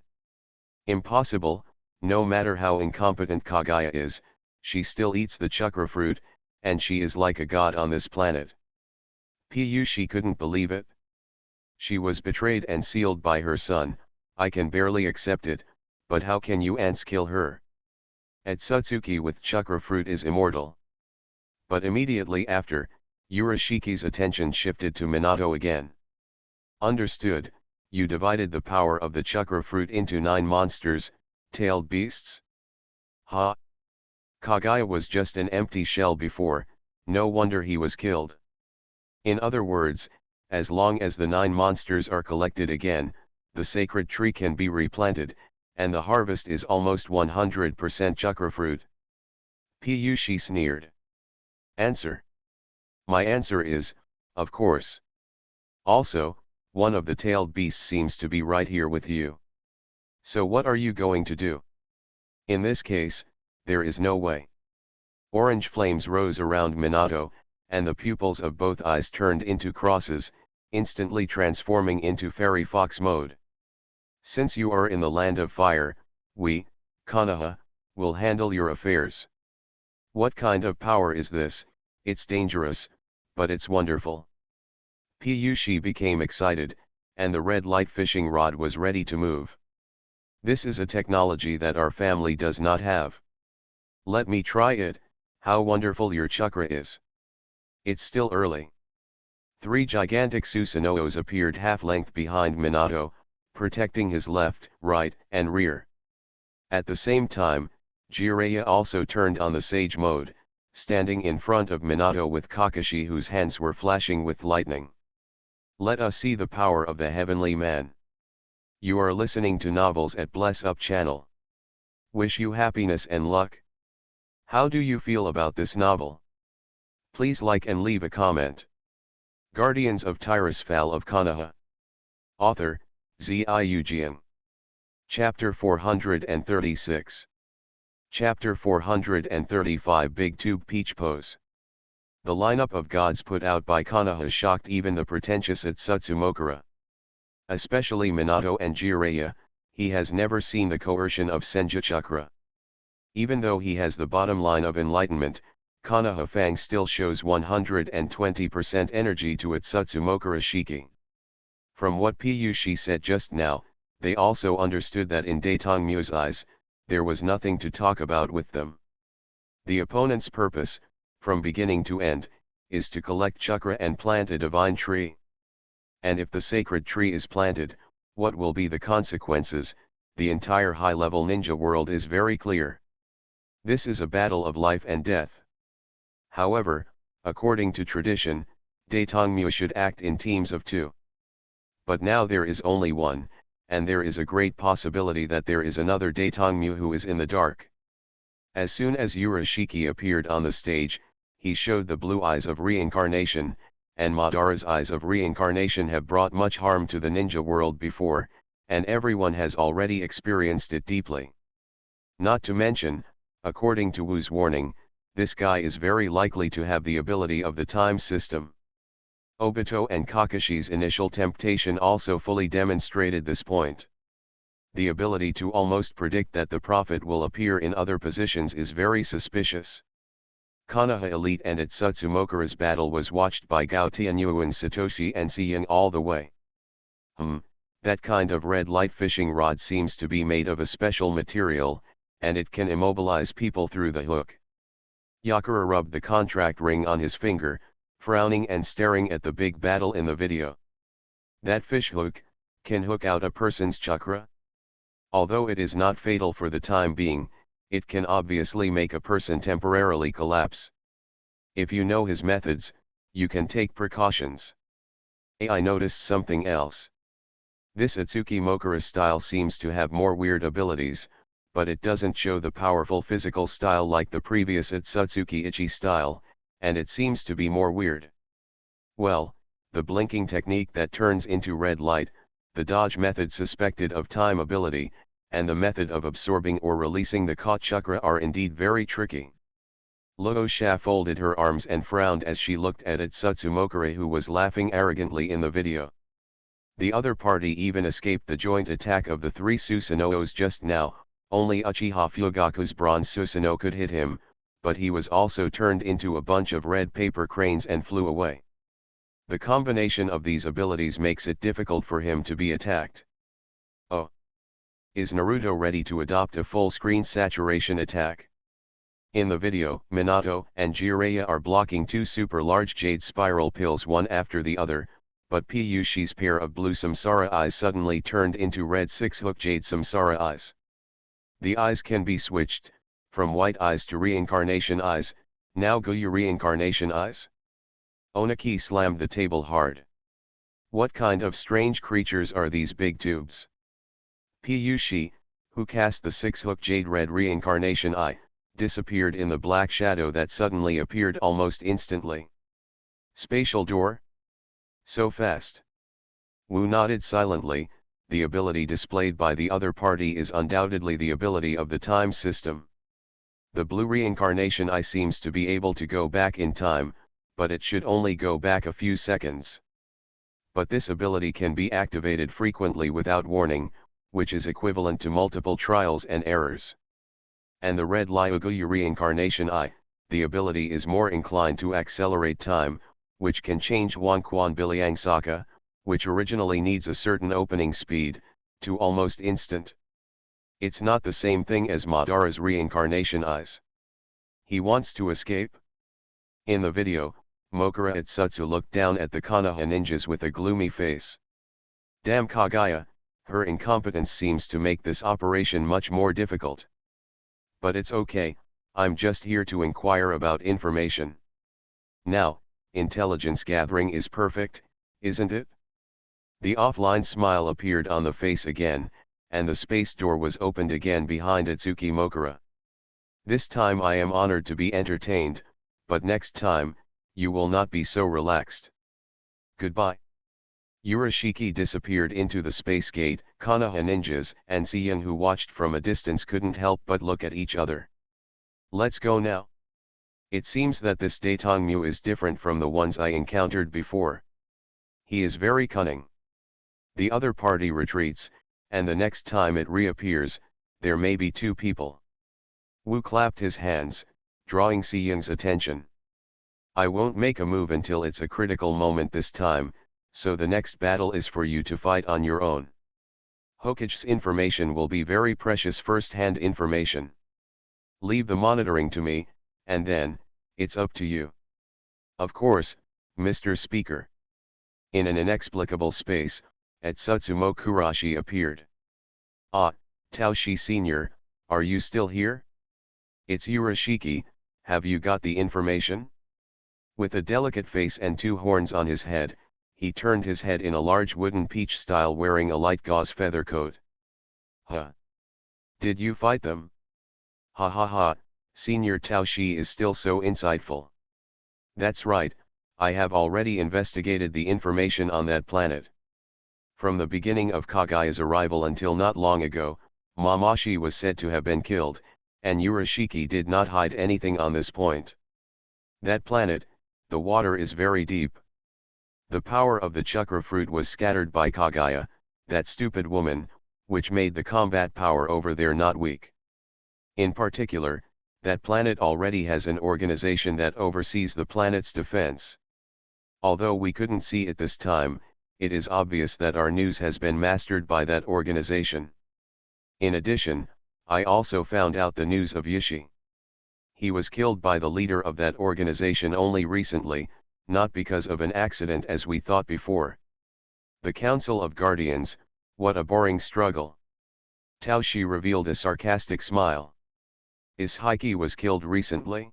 Impossible, no matter how incompetent Kagaya is, she still eats the chakra fruit, and she is like a god on this planet. She couldn't believe it. She was betrayed and sealed by her son. I can barely accept it, but how can you ants kill her? Atsutsuki with chakra fruit is immortal. But immediately after, Urashiki's attention shifted to Minato again. Understood, you divided the power of the chakra fruit into 9 monsters, tailed beasts? Ha! Kagaya was just an empty shell before, no wonder he was killed. In other words, as long as the 9 monsters are collected again, the sacred tree can be replanted, and the harvest is almost 100% chakra fruit. She sneered. Answer. My answer is, of course. Also, one of the tailed beasts seems to be right here with you. So what are you going to do? In this case, there is no way. Orange flames rose around Minato, and the pupils of both eyes turned into crosses, instantly transforming into fairy fox mode. Since you are in the land of fire, we, Konoha, will handle your affairs. What kind of power is this? It's dangerous, but it's wonderful. She became excited, and the red light fishing rod was ready to move. This is a technology that our family does not have. Let me try it. How wonderful your chakra is. It's still early. 3 gigantic Susanos appeared half-length behind Minato, protecting his left, right, and rear. At the same time, Jiraiya also turned on the Sage mode, standing in front of Minato with Kakashi, whose hands were flashing with lightning. Let us see the power of the heavenly man. You are listening to novels at Bless Up channel. Wish you happiness and luck. How do you feel about this novel? Please like and leave a comment. Guardians of Tirisfal of Konoha. Author, Ziujian. Chapter 436. Chapter 435 Big Tube Peach Pose. The lineup of gods put out by Konoha shocked even the pretentious Atsutsumokura. Especially Minato and Jiraiya, he has never seen the coercion of Senju Chakra. Even though he has the bottom line of enlightenment, Konoha Fang still shows 120% energy to Atsutsumokura Shiki. From what Piyushi said just now, they also understood that in Daitongmu's eyes, there was nothing to talk about with them. The opponent's purpose, from beginning to end, is to collect chakra and plant a divine tree. And if the sacred tree is planted, what will be the consequences? The entire high-level ninja world is very clear. This is a battle of life and death. However, according to tradition, Daitongmu should act in teams of 2. But now there is only one, and there is a great possibility that there is another Daitongmu who is in the dark. As soon as Urashiki appeared on the stage, he showed the blue eyes of reincarnation, and Madara's eyes of reincarnation have brought much harm to the ninja world before, and everyone has already experienced it deeply. Not to mention, according to Wu's warning, this guy is very likely to have the ability of the time system. Obito and Kakashi's initial temptation also fully demonstrated this point. The ability to almost predict that the prophet will appear in other positions is very suspicious. Konoha Elite and its Tsutsumokura's battle was watched by Gaotianyuan Satoshi and Seiyang all the way. That kind of red light fishing rod seems to be made of a special material, and it can immobilize people through the hook. Yakura rubbed the contract ring on his finger, frowning and staring at the big battle in the video. That fish hook can hook out a person's chakra? Although it is not fatal for the time being, it can obviously make a person temporarily collapse. If you know his methods, you can take precautions. I noticed something else. This Atsuki Mokura style seems to have more weird abilities, but it doesn't show the powerful physical style like the previous Atsutsuki Ichi style, and it seems to be more weird. Well, the blinking technique that turns into red light, the dodge method suspected of time ability, and the method of absorbing or releasing the caught chakra are indeed very tricky. Luosha folded her arms and frowned as she looked at Atsutsumokura, who was laughing arrogantly in the video. The other party even escaped the joint attack of the three Susanos just now. Only Uchiha Fugaku's bronze Susanoo could hit him, but he was also turned into a bunch of red paper cranes and flew away. The combination of these abilities makes it difficult for him to be attacked. Oh! Is Naruto ready to adopt a full-screen saturation attack? In the video, Minato and Jiraiya are blocking two super large jade spiral pills one after the other, but Piyushi's pair of blue samsara eyes suddenly turned into red 6-hook jade samsara eyes. The eyes can be switched, from white eyes to reincarnation eyes. Now go your reincarnation eyes? Oniki slammed the table hard. What kind of strange creatures are these big tubes? Piyushi, who cast the 6-hook jade red reincarnation eye, disappeared in the black shadow that suddenly appeared almost instantly. Spatial door? So fast. Wu nodded silently. The ability displayed by the other party is undoubtedly the ability of the time system. The blue reincarnation eye seems to be able to go back in time, but it should only go back a few seconds. But this ability can be activated frequently without warning, which is equivalent to multiple trials and errors. And the red Ryuguya reincarnation eye, the ability is more inclined to accelerate time, which can change Wanquan Biliang Saka, which originally needs a certain opening speed, to almost instant. It's not the same thing as Madara's reincarnation eyes. He wants to escape? In the video, Mokura Atsutsu looked down at the Konoha ninjas with a gloomy face. Damn Kagaya, her incompetence seems to make this operation much more difficult. But it's okay, I'm just here to inquire about information. Now, intelligence gathering is perfect, isn't it? The offline smile appeared on the face again, and the space door was opened again behind Atsuki Mokura. This time I am honored to be entertained, but next time, you will not be so relaxed. Goodbye. Urashiki disappeared into the space gate. Konoha ninjas and Seiyang, who watched from a distance, couldn't help but look at each other. Let's go now. It seems that this Daitongmu is different from the ones I encountered before. He is very cunning. The other party retreats, and the next time it reappears, there may be two people. Wu clapped his hands, drawing Seiyang's attention. I won't make a move until it's a critical moment this time, so the next battle is for you to fight on your own. Hokage's information will be very precious first-hand information. Leave the monitoring to me, and then, it's up to you. Of course, Mr. Speaker. In an inexplicable space, Atsutsumo Kurashi appeared. Ah, Taoshi Sr., are you still here? It's Urashiki, have you got the information? With a delicate face and two horns on his head, he turned his head in a large wooden peach style wearing a light gauze feather coat. Huh? Did you fight them? Ha ha ha, Senior Tao Shi is still so insightful. That's right, I have already investigated the information on that planet. From the beginning of Kagaya's arrival until not long ago, Mamashi was said to have been killed, and Urashiki did not hide anything on this point. That planet, the water is very deep. The power of the chakra fruit was scattered by Kagaya, that stupid woman, which made the combat power over there not weak. In particular, that planet already has an organization that oversees the planet's defense. Although we couldn't see it this time, it is obvious that our news has been mastered by that organization. In addition, I also found out the news of Yishi. He was killed by the leader of that organization only recently, not because of an accident as we thought before. The Council of Guardians, what a boring struggle. Tao Shi revealed a sarcastic smile. Is Heike was killed recently?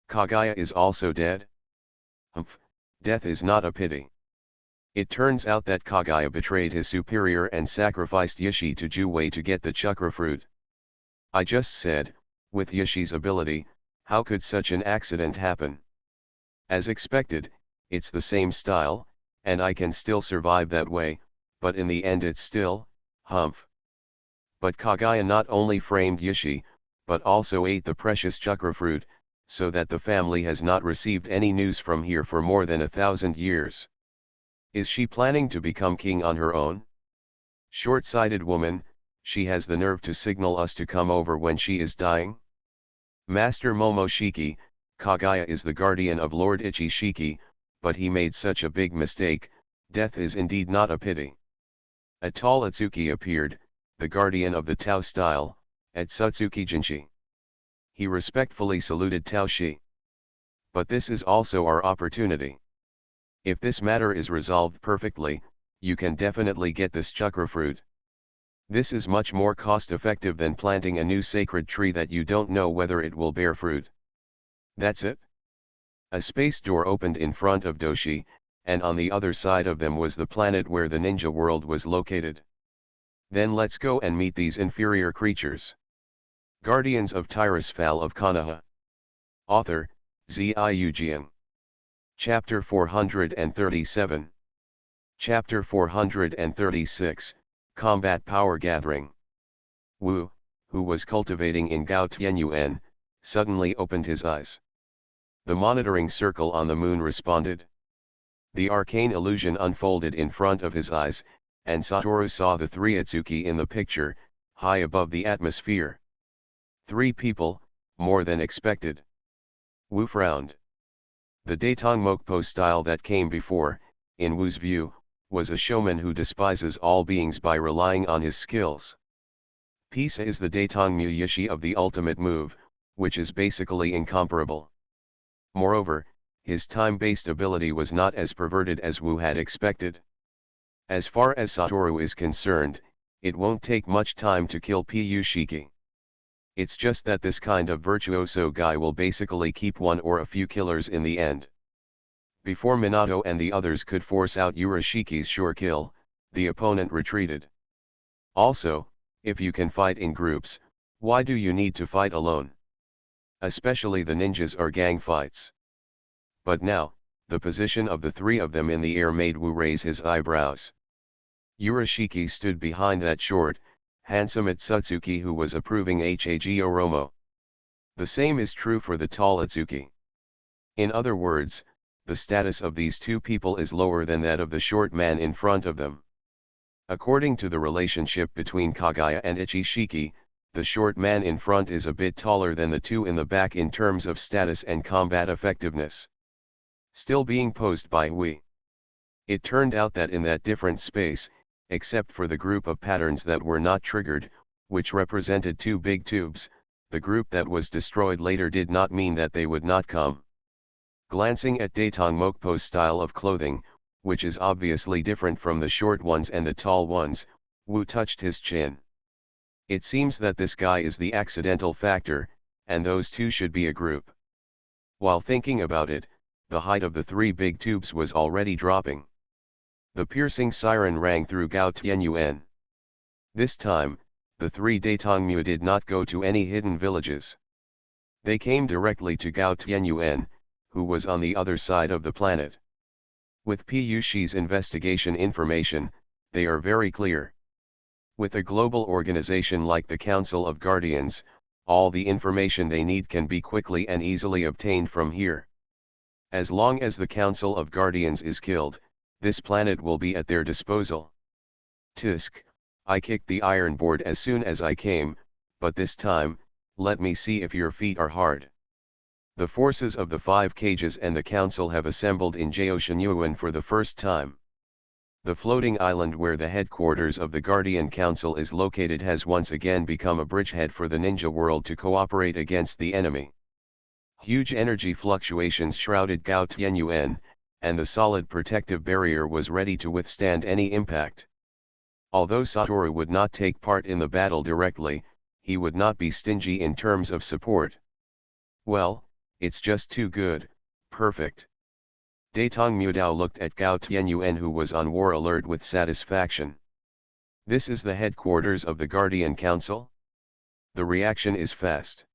Kagaya is also dead? Humph, death is not a pity. It turns out that Kagaya betrayed his superior and sacrificed Yishi to Juwei to get the chakra fruit. I just said, with Yishi's ability, how could such an accident happen? As expected, it's the same style, and I can still survive that way, but in the end it's still, humph. But Kagaya not only framed Yishi, but also ate the precious chakra fruit, so that the family has not received any news from here for more than 1,000 years. Is she planning to become king on her own? Short-sighted woman, she has the nerve to signal us to come over when she is dying? Master Momoshiki, Kagaya is the guardian of Lord Ichishiki, but he made such a big mistake, death is indeed not a pity. A tall Atsuki appeared, the guardian of the Tao style, at Sutsuki Jinshi. He respectfully saluted Tao Shi. But this is also our opportunity. If this matter is resolved perfectly, you can definitely get this chakra fruit. This is much more cost-effective than planting a new sacred tree that you don't know whether it will bear fruit. That's it? A space door opened in front of Doshi, and on the other side of them was the planet where the ninja world was located. Then let's go and meet these inferior creatures. Guardians of Tirisfal of Konoha. Author, Ziujian. Chapter 437. Chapter 436, Combat Power Gathering. Wu, who was cultivating in Gao Tianyuan, suddenly opened his eyes. The monitoring circle on the moon responded. The arcane illusion unfolded in front of his eyes, and Satoru saw the three Atsuki in the picture, high above the atmosphere. 3 people, more than expected. Wu frowned. The Datong Mokpo style that came before, in Wu's view, was a showman who despises all beings by relying on his skills. Pisa is the Datong Muyishi of the ultimate move, which is basically incomparable. Moreover, his time-based ability was not as perverted as Wu had expected. As far as Satoru is concerned, it won't take much time to kill Pyushiki. It's just that this kind of virtuoso guy will basically keep one or a few killers in the end. Before Minato and the others could force out Urashiki's sure kill, the opponent retreated. Also, if you can fight in groups, why do you need to fight alone? Especially the ninjas or gang fights. But now, the position of the 3 of them in the air made Wu raise his eyebrows. Urashiki stood behind that short, handsome Atsutsuki who was approving Hag Oromo. The same is true for the tall Atsuki. In other words, the status of these 2 people is lower than that of the short man in front of them. According to the relationship between Kagaya and Ichishiki, the short man in front is a bit taller than the 2 in the back in terms of status and combat effectiveness. Still being posed by Wu. It turned out that in that different space, except for the group of patterns that were not triggered, which represented 2 big tubes, the group that was destroyed later did not mean that they would not come. Glancing at Datong Mokpo's style of clothing, which is obviously different from the short ones and the tall ones, Wu touched his chin. It seems that this guy is the accidental factor, and those 2 should be a group. While thinking about it, the height of the 3 big tubes was already dropping. The piercing siren rang through Gao Tianyuan. This time, the three Datongmu did not go to any hidden villages. They came directly to Gao Tianyuan, who was on the other side of the planet. With Piyushi's investigation information, they are very clear. With a global organization like the Council of Guardians, all the information they need can be quickly and easily obtained from here. As long as the Council of Guardians is killed, this planet will be at their disposal. Tisk, I kicked the iron board as soon as I came, but this time, let me see if your feet are hard. The forces of the 5 cages and the council have assembled in Jiaoshenyuan for the first time. The floating island where the headquarters of the Guardian Council is located has once again become a bridgehead for the ninja world to cooperate against the enemy. Huge energy fluctuations shrouded Gao Tianyuan, and the solid protective barrier was ready to withstand any impact. Although Satoru would not take part in the battle directly, he would not be stingy in terms of support. Well, it's just too good, perfect. Datong Mudao looked at Gao Tianyuan, who was on war alert, with satisfaction. This is the headquarters of the Guardian Council? The reaction is fast.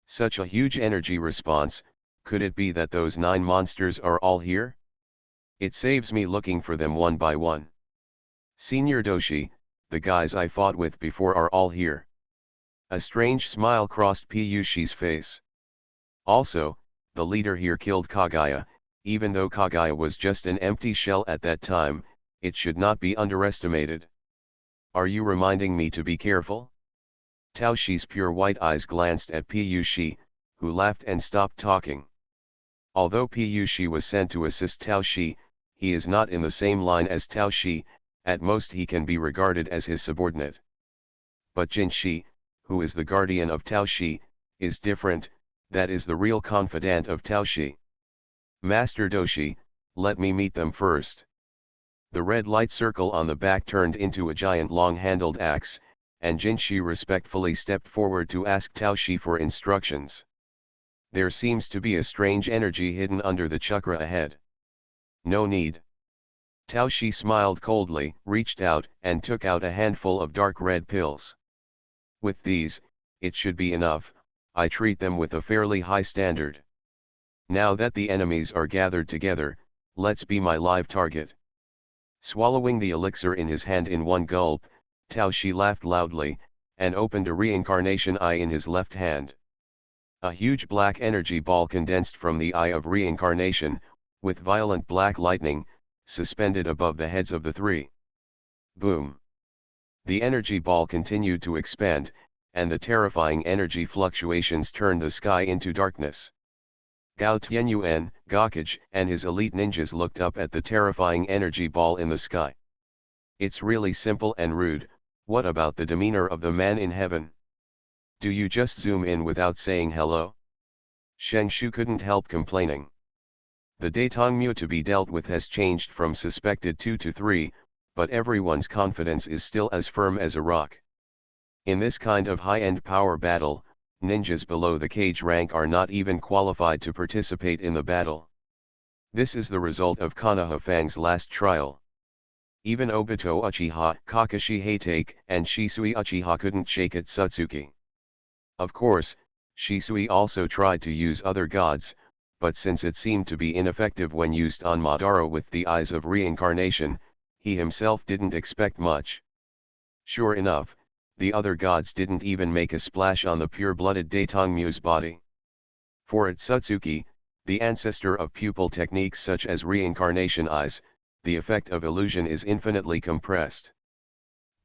Such a huge energy response, could it be that those 9 monsters are all here? It saves me looking for them one by one. Senior Doshi, the guys I fought with before are all here. A strange smile crossed Piyushi's face. Also, the leader here killed Kagaya, even though Kagaya was just an empty shell at that time, it should not be underestimated. Are you reminding me to be careful? Taoshi's pure white eyes glanced at Piyushi, who laughed and stopped talking. Although Piyushi was sent to assist Taoshi, he is not in the same line as Taoshi. At most he can be regarded as his subordinate. But Jinshi, who is the guardian of Taoshi, is different, that is the real confidant of Taoshi. Master Doshi, let me meet them first. The red light circle on the back turned into a giant long-handled axe, and Jinshi respectfully stepped forward to ask Taoshi for instructions. There seems to be a strange energy hidden under the chakra ahead. No need. Taoshi smiled coldly, reached out, and took out a handful of dark red pills. With these, it should be enough. I treat them with a fairly high standard. Now that the enemies are gathered together, let's be my live target. Swallowing the elixir in his hand in one gulp, Taoshi laughed loudly, and opened a reincarnation eye in his left hand. A huge black energy ball condensed from the eye of reincarnation, with violent black lightning, suspended above the heads of the 3. Boom! The energy ball continued to expand, and the terrifying energy fluctuations turned the sky into darkness. Gao Tianyuan, Gakage, and his elite ninjas looked up at the terrifying energy ball in the sky. It's really simple and rude. What about the demeanor of the man in heaven? Do you just zoom in without saying hello? Sheng Shu couldn't help complaining. The Datongmu to be dealt with has changed from suspected 2 to 3, but everyone's confidence is still as firm as a rock. In this kind of high-end power battle, ninjas below the cage rank are not even qualified to participate in the battle. This is the result of Konoha Fang's last trial. Even Obito Uchiha, Kakashi Hatake, and Shisui Uchiha couldn't shake at Satsuki. Of course, Shisui also tried to use other gods, but since it seemed to be ineffective when used on Madara with the eyes of reincarnation, he himself didn't expect much. Sure enough, the other gods didn't even make a splash on the pure-blooded Datongmu's body. For at Satsuki, the ancestor of pupil techniques such as reincarnation eyes, the effect of illusion is infinitely compressed.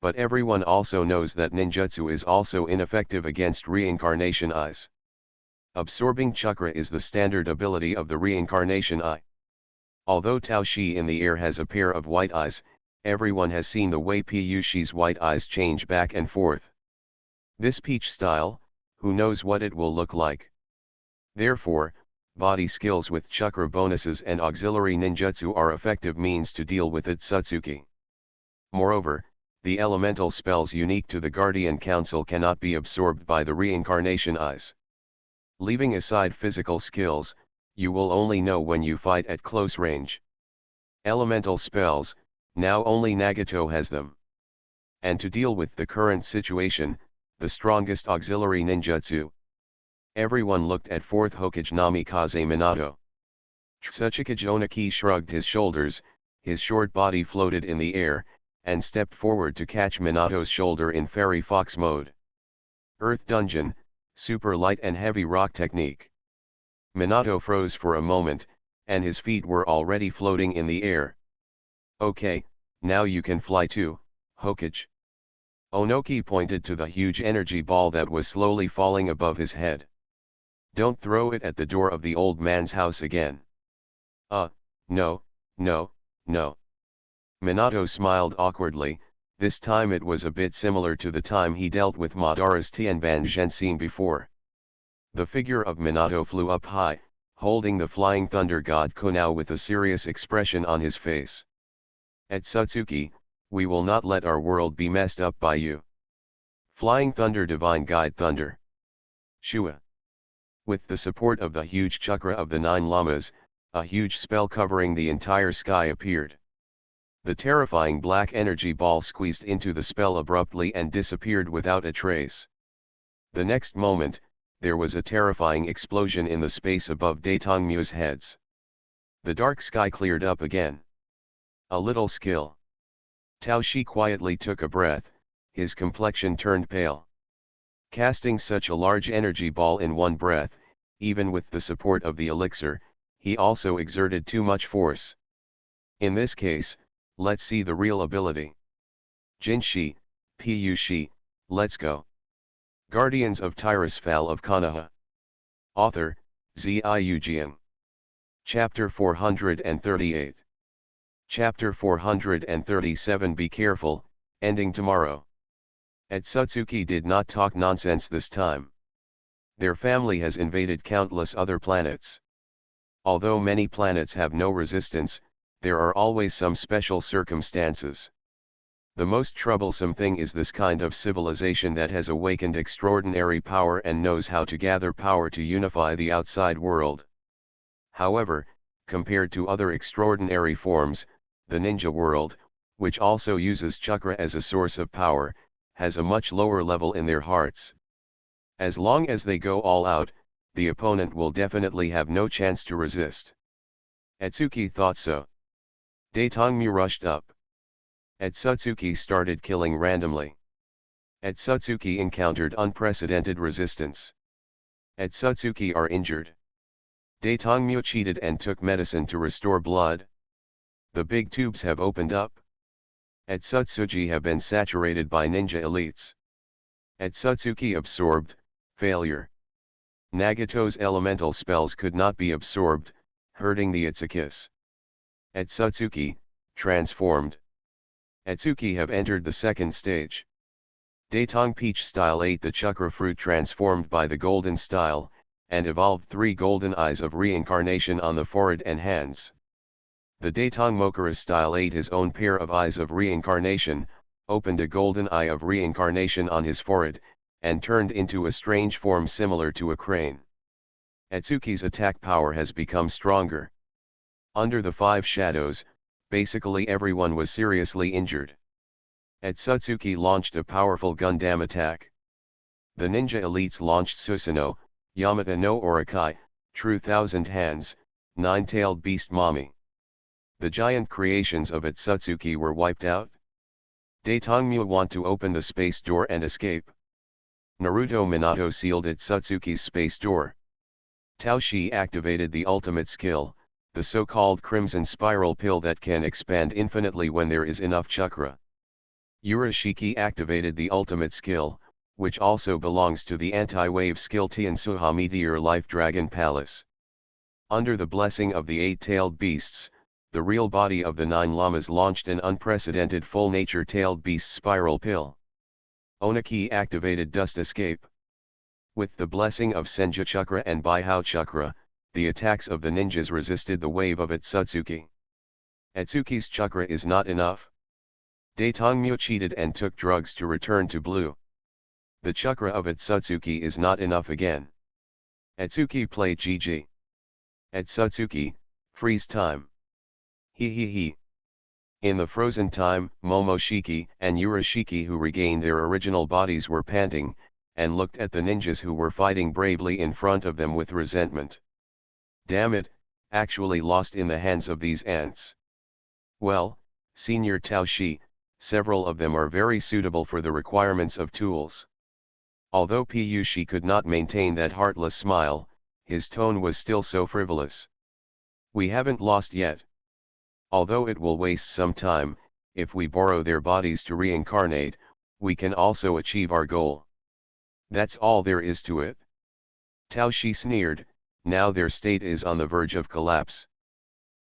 But everyone also knows that ninjutsu is also ineffective against reincarnation eyes. Absorbing chakra is the standard ability of the reincarnation eye. Although Taoshi in the air has a pair of white eyes, everyone has seen the way Piyushi's white eyes change back and forth. This peach style, who knows what it will look like. Therefore, body skills with chakra bonuses and auxiliary ninjutsu are effective means to deal with it Satsuki. Moreover, the elemental spells unique to the Guardian Council cannot be absorbed by the reincarnation eyes. Leaving aside physical skills, you will only know when you fight at close range. Elemental spells, Now only Nagato has them. And to deal with the current situation, the strongest auxiliary ninjutsu. Everyone looked at 4th Hokage Namikaze Minato. Tsuchikage Oniki shrugged his shoulders, his short body floated in the air, and stepped forward to catch Minato's shoulder in Fairy Fox mode. Earth Dungeon, super light and heavy rock technique. Minato froze for a moment, and his feet were already floating in the air. Okay, now you can fly too, Hokage. Onoki pointed to the huge energy ball that was slowly falling above his head. Don't throw it at the door of the old man's house again. No, no, no. Minato smiled awkwardly. This time it was a bit similar to the time he dealt with Madara's Tianban Genshin before. The figure of Minato flew up high, holding the flying thunder god Konoha with a serious expression on his face. At Satsuki, we will not let our world be messed up by you. Flying thunder divine guide thunder. Shua. With the support of the huge chakra of the 9 lamas, a huge spell covering the entire sky appeared. The terrifying black energy ball squeezed into the spell abruptly and disappeared without a trace. The next moment, there was a terrifying explosion in the space above Daetongmu's heads. The dark sky cleared up again. A little skill. Tao Shi quietly took a breath, his complexion turned pale. Casting such a large energy ball in one breath, even with the support of the elixir, he also exerted too much force. In this case, let's see the real ability. Jinshi, Pushi, let's go. Guardians of Tirisfal of Konoha. Author, Ziujian. Chapter 438. Chapter 437. Be careful, ending tomorrow. Atsuki did not talk nonsense this time. Their family has invaded countless other planets. Although many planets have no resistance, there are always some special circumstances. The most troublesome thing is this kind of civilization that has awakened extraordinary power and knows how to gather power to unify the outside world. However, compared to other extraordinary forms, the ninja world, which also uses chakra as a source of power, has a much lower level in their hearts. As long as they go all out, the opponent will definitely have no chance to resist. Atsuki thought so. Daetongmu rushed up. Atsuki started killing randomly. Atsuki encountered unprecedented resistance. Atsuki are injured. Daetongmu cheated and took medicine to restore blood. The big tubes have opened up. Atsuki have been saturated by ninja elites. Atsuki absorbed, failure. Nagato's elemental spells could not be absorbed, hurting the Atsukis. Atsuki, transformed. Atsuki have entered the second stage. Daetong Peach style ate the chakra fruit transformed by the golden style, and evolved 3 golden eyes of reincarnation on the forehead and hands. The Daetong Mokura style ate his own pair of eyes of reincarnation, opened a golden eye of reincarnation on his forehead, and turned into a strange form similar to a crane. Atsuki's attack power has become stronger. Under the 5 shadows, basically everyone was seriously injured. Atsuki launched a powerful Gundam attack. The ninja elites launched Susanoo, Yamata no Orakai, True Thousand Hands, 9-tailed beast Mami. The giant creations of Atsuki were wiped out. Daetongmu want to open the space door and escape. Naruto Minato sealed Atsuki's space door. Tao Shi activated the ultimate skill, the so-called Crimson Spiral Pill that can expand infinitely when there is enough chakra. Urashiki activated the ultimate skill, which also belongs to the anti-wave skill Tiansuha Meteor Life Dragon Palace. Under the blessing of the 8-tailed beasts, the real body of the 9 lamas launched an unprecedented full-nature tailed beast spiral pill. Oniki activated Dust Escape. With the blessing of Senju Chakra and Baihao Chakra, the attacks of the ninjas resisted the wave of Atsuki. Atsuki's chakra is not enough. Daetongmu cheated and took drugs to return to blue. The chakra of Atsuki is not enough again. Atsuki played GG. Atsuki, freeze time. He. In the frozen time, Momoshiki and Urashiki, who regained their original bodies, were panting, and looked at the ninjas who were fighting bravely in front of them with resentment. Damn it, actually lost in the hands of these ants. Well, Senior Taoshi, several of them are very suitable for the requirements of tools. Although Piyushi could not maintain that heartless smile, his tone was still so frivolous. We haven't lost yet. Although it will waste some time, if we borrow their bodies to reincarnate, we can also achieve our goal. That's all there is to it. Taoshi sneered, now their state is on the verge of collapse.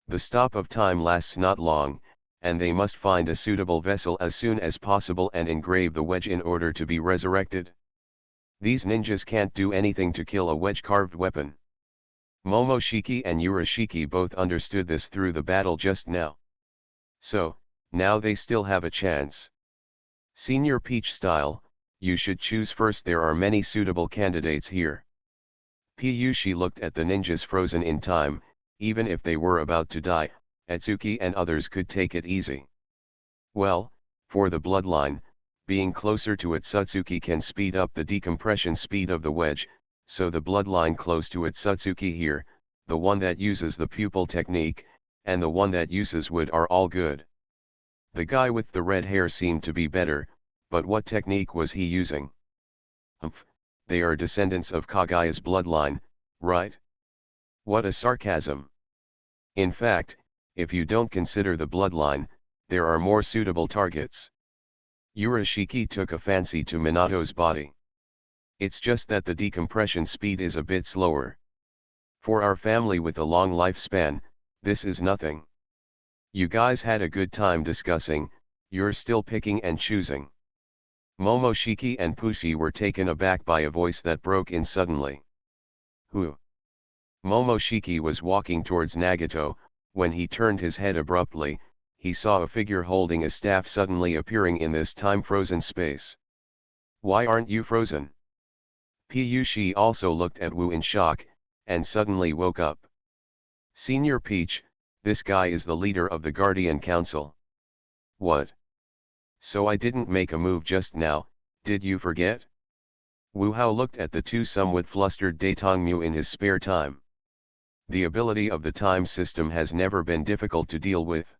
The stop of time lasts not long, and they must find a suitable vessel as soon as possible and engrave the wedge in order to be resurrected. These ninjas can't do anything to kill a wedge-carved weapon. Momoshiki and Urashiki both understood this through the battle just now. So, now they still have a chance. Senior Peach style, you should choose first. There are many suitable candidates here. Piyushi looked at the ninjas frozen in time. Even if they were about to die, Atsuki and others could take it easy. Well, for the bloodline, being closer to its Satsuki can speed up the decompression speed of the wedge, so the bloodline close to its Satsuki here, the one that uses the pupil technique, and the one that uses wood are all good. The guy with the red hair seemed to be better, but what technique was he using? Humph, they are descendants of Kagaya's bloodline, right? What a sarcasm. In fact, if you don't consider the bloodline, there are more suitable targets. Urashiki took a fancy to Minato's body. It's just that the decompression speed is a bit slower. For our family with a long lifespan, this is nothing. You guys had a good time discussing, you're still picking and choosing. Momoshiki and Pusi were taken aback by a voice that broke in suddenly. Who? Momoshiki was walking towards Nagato. When he turned his head abruptly, he saw a figure holding a staff suddenly appearing in this time-frozen space. Why aren't you frozen? Piyushi also looked at Wu in shock, and suddenly woke up. Senior Peach, this guy is the leader of the Guardian Council. What? So I didn't make a move just now, did you forget? Wu Hao looked at the two somewhat flustered Daitongmu in his spare time. The ability of the time system has never been difficult to deal with.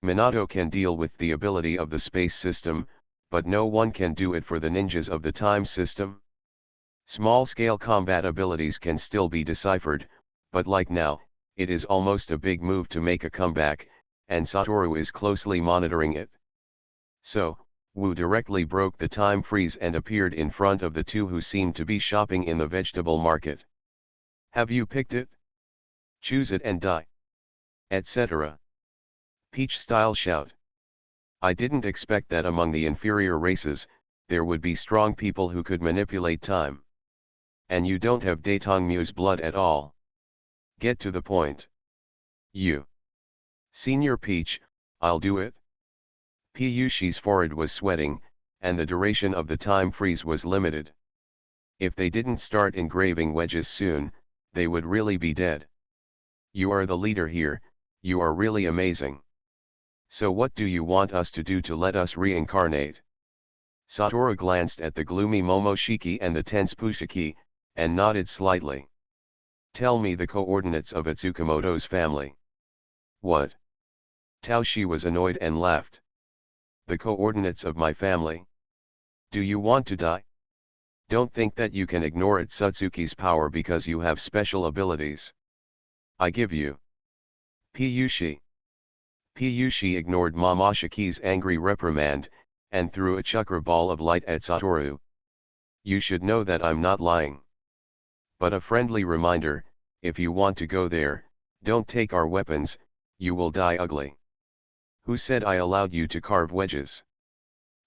Minato can deal with the ability of the space system, but no one can do it for the ninjas of the time system. Small-scale combat abilities can still be deciphered, but like now, it is almost a big move to make a comeback, and Satoru is closely monitoring it. So, Wu directly broke the time freeze and appeared in front of the two who seemed to be shopping in the vegetable market. Have you picked it? Choose it and die. Etc. Peach-style shout. I didn't expect that among the inferior races, there would be strong people who could manipulate time. And you don't have Daitongmu's blood at all. Get to the point. You. Senior Peach, I'll do it. Piyushi's forehead was sweating, and the duration of the time freeze was limited. If they didn't start engraving wedges soon, they would really be dead. You are the leader here, you are really amazing. So what do you want us to do to let us reincarnate? Satoru glanced at the gloomy Momoshiki and the tense Pusaki, and nodded slightly. Tell me the coordinates of Tsukamoto's family. What? Taoshi was annoyed and laughed. The coordinates of my family? Do you want to die? Don't think that you can ignore Satsuki's power because you have special abilities. I give you. Piyushi. Piyushi ignored Momoshiki's angry reprimand, and threw a chakra ball of light at Satoru. You should know that I'm not lying. But a friendly reminder, if you want to go there, don't take our weapons, you will die ugly. Who said I allowed you to carve wedges?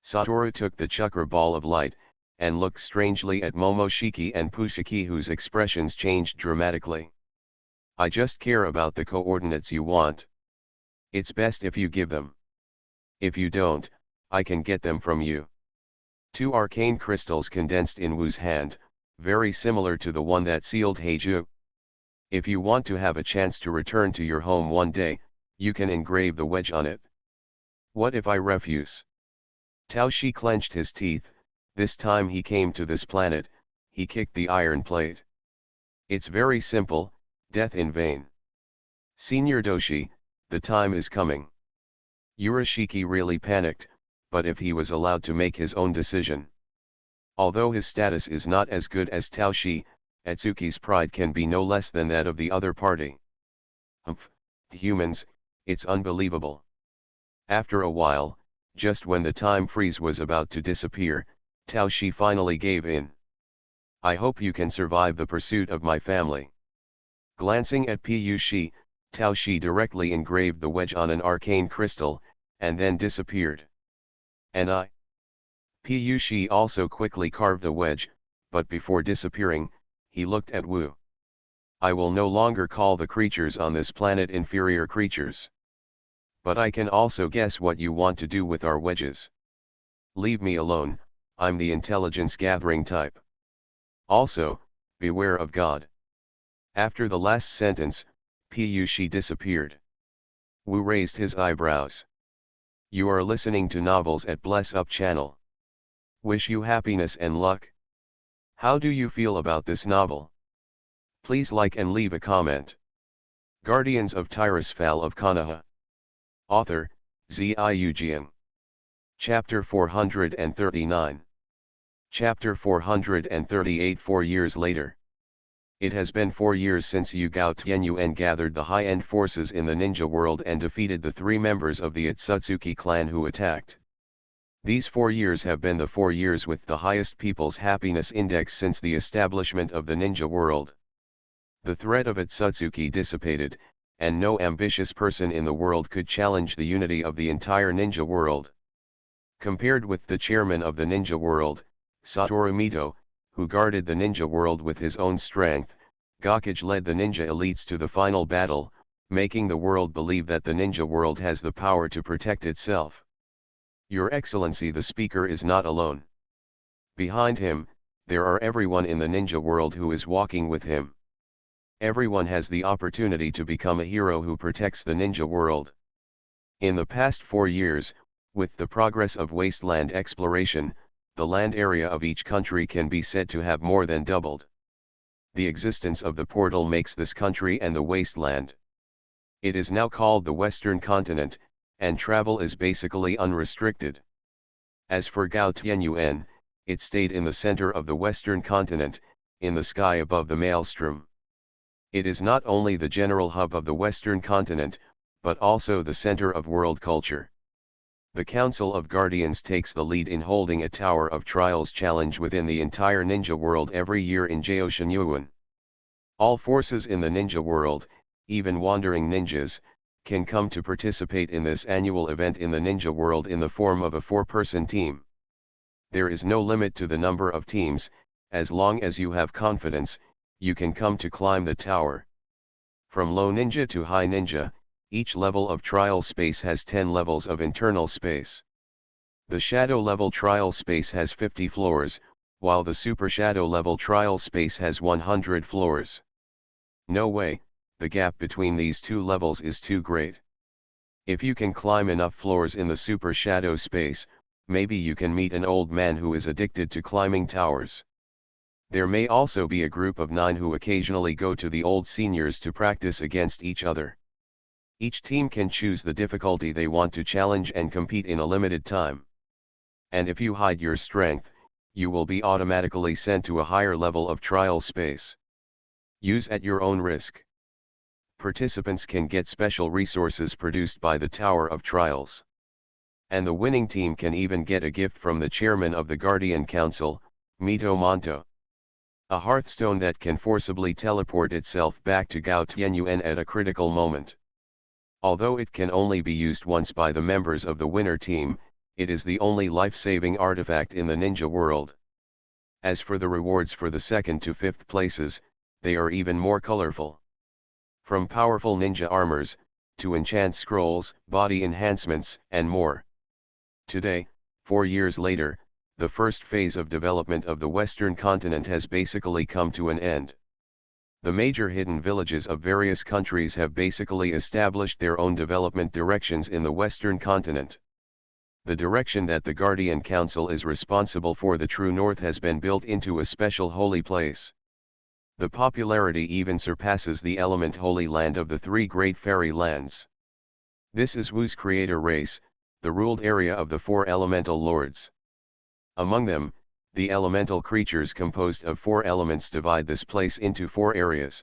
Satoru took the chakra ball of light, and looked strangely at Momoshiki and Pusaki, whose expressions changed dramatically. I just care about the coordinates you want. It's best if you give them. If you don't, I can get them from you. Two arcane crystals condensed in Wu's hand, very similar to the one that sealed Heiju. If you want to have a chance to return to your home one day, you can engrave the wedge on it. What if I refuse? Tao Shi clenched his teeth. This time he came to this planet, he kicked the iron plate. It's very simple, death in vain. Senior Doshi, the time is coming. Urashiki really panicked, but if he was allowed to make his own decision. Although his status is not as good as Tao Shi, Atsuki's pride can be no less than that of the other party. Humph, humans, it's unbelievable. After a while, just when the time freeze was about to disappear, Tao Shi finally gave in. I hope you can survive the pursuit of my family. Glancing at Pu Shi, Tao Shi directly engraved the wedge on an arcane crystal, and then disappeared. And I? Pu Shi also quickly carved a wedge, but before disappearing, he looked at Wu. I will no longer call the creatures on this planet inferior creatures. But I can also guess what you want to do with our wedges. Leave me alone, I'm the intelligence gathering type. Also, beware of God. After the last sentence, Pu Shi disappeared. Wu raised his eyebrows. You are listening to novels at Bless Up channel. Wish you happiness and luck. How do you feel about this novel? Please like and leave a comment. Guardians of Tirisfal of Konoha. Author, Ziujian. Chapter 439. Chapter 438. 4 years later. It has been 4 years since Yu Gao Tianyuan gathered the high-end forces in the ninja world and defeated the 3 members of the Otsutsuki clan who attacked. These 4 years have been the 4 years with the highest people's happiness index since the establishment of the ninja world. The threat of Otsutsuki dissipated, and no ambitious person in the world could challenge the unity of the entire ninja world. Compared with the chairman of the ninja world, Satoru Mito, who guarded the ninja world with his own strength, Gakage led the ninja elites to the final battle, making the world believe that the ninja world has the power to protect itself. Your Excellency, the speaker is not alone. Behind him, there are everyone in the ninja world who is walking with him. Everyone has the opportunity to become a hero who protects the ninja world. In the past 4 years, with the progress of wasteland exploration, the land area of each country can be said to have more than doubled. The existence of the portal makes this country and the wasteland. It is now called the Western Continent, and travel is basically unrestricted. As for Gao Tianyuan, it stayed in the center of the Western Continent, in the sky above the maelstrom. It is not only the general hub of the Western Continent, but also the center of world culture. The Council of Guardians takes the lead in holding a Tower of Trials challenge within the entire ninja world every year in Jioshinyuan. All forces in the ninja world, even wandering ninjas, can come to participate in this annual event in the ninja world in the form of a 4-person team. There is no limit to the number of teams, as long as you have confidence, you can come to climb the tower. From low ninja to high ninja, each level of trial space has 10 levels of internal space. The shadow level trial space has 50 floors, while the super shadow level trial space has 100 floors. No way, the gap between these 2 levels is too great. If you can climb enough floors in the super shadow space, maybe you can meet an old man who is addicted to climbing towers. There may also be a group of 9 who occasionally go to the old seniors to practice against each other. Each team can choose the difficulty they want to challenge and compete in a limited time. And if you hide your strength, you will be automatically sent to a higher level of trial space. Use at your own risk. Participants can get special resources produced by the Tower of Trials. And the winning team can even get a gift from the chairman of the Guardian Council, Mito Monto. A hearthstone that can forcibly teleport itself back to Gao Tianyuan at a critical moment. Although it can only be used once by the members of the winner team, it is the only life-saving artifact in the ninja world. As for the rewards for the 2nd to 5th places, they are even more colorful. From powerful ninja armors, to enchant scrolls, body enhancements, and more. Today, 4 years later, the first phase of development of the Western Continent has basically come to an end. The major hidden villages of various countries have basically established their own development directions in the Western Continent. The direction that the Guardian Council is responsible for the true north has been built into a special holy place. The popularity even surpasses the element Holy Land of the three great fairy lands. This is Wu's creator race, the ruled area of the four elemental lords. Among them, the elemental creatures composed of four elements divide this place into four areas.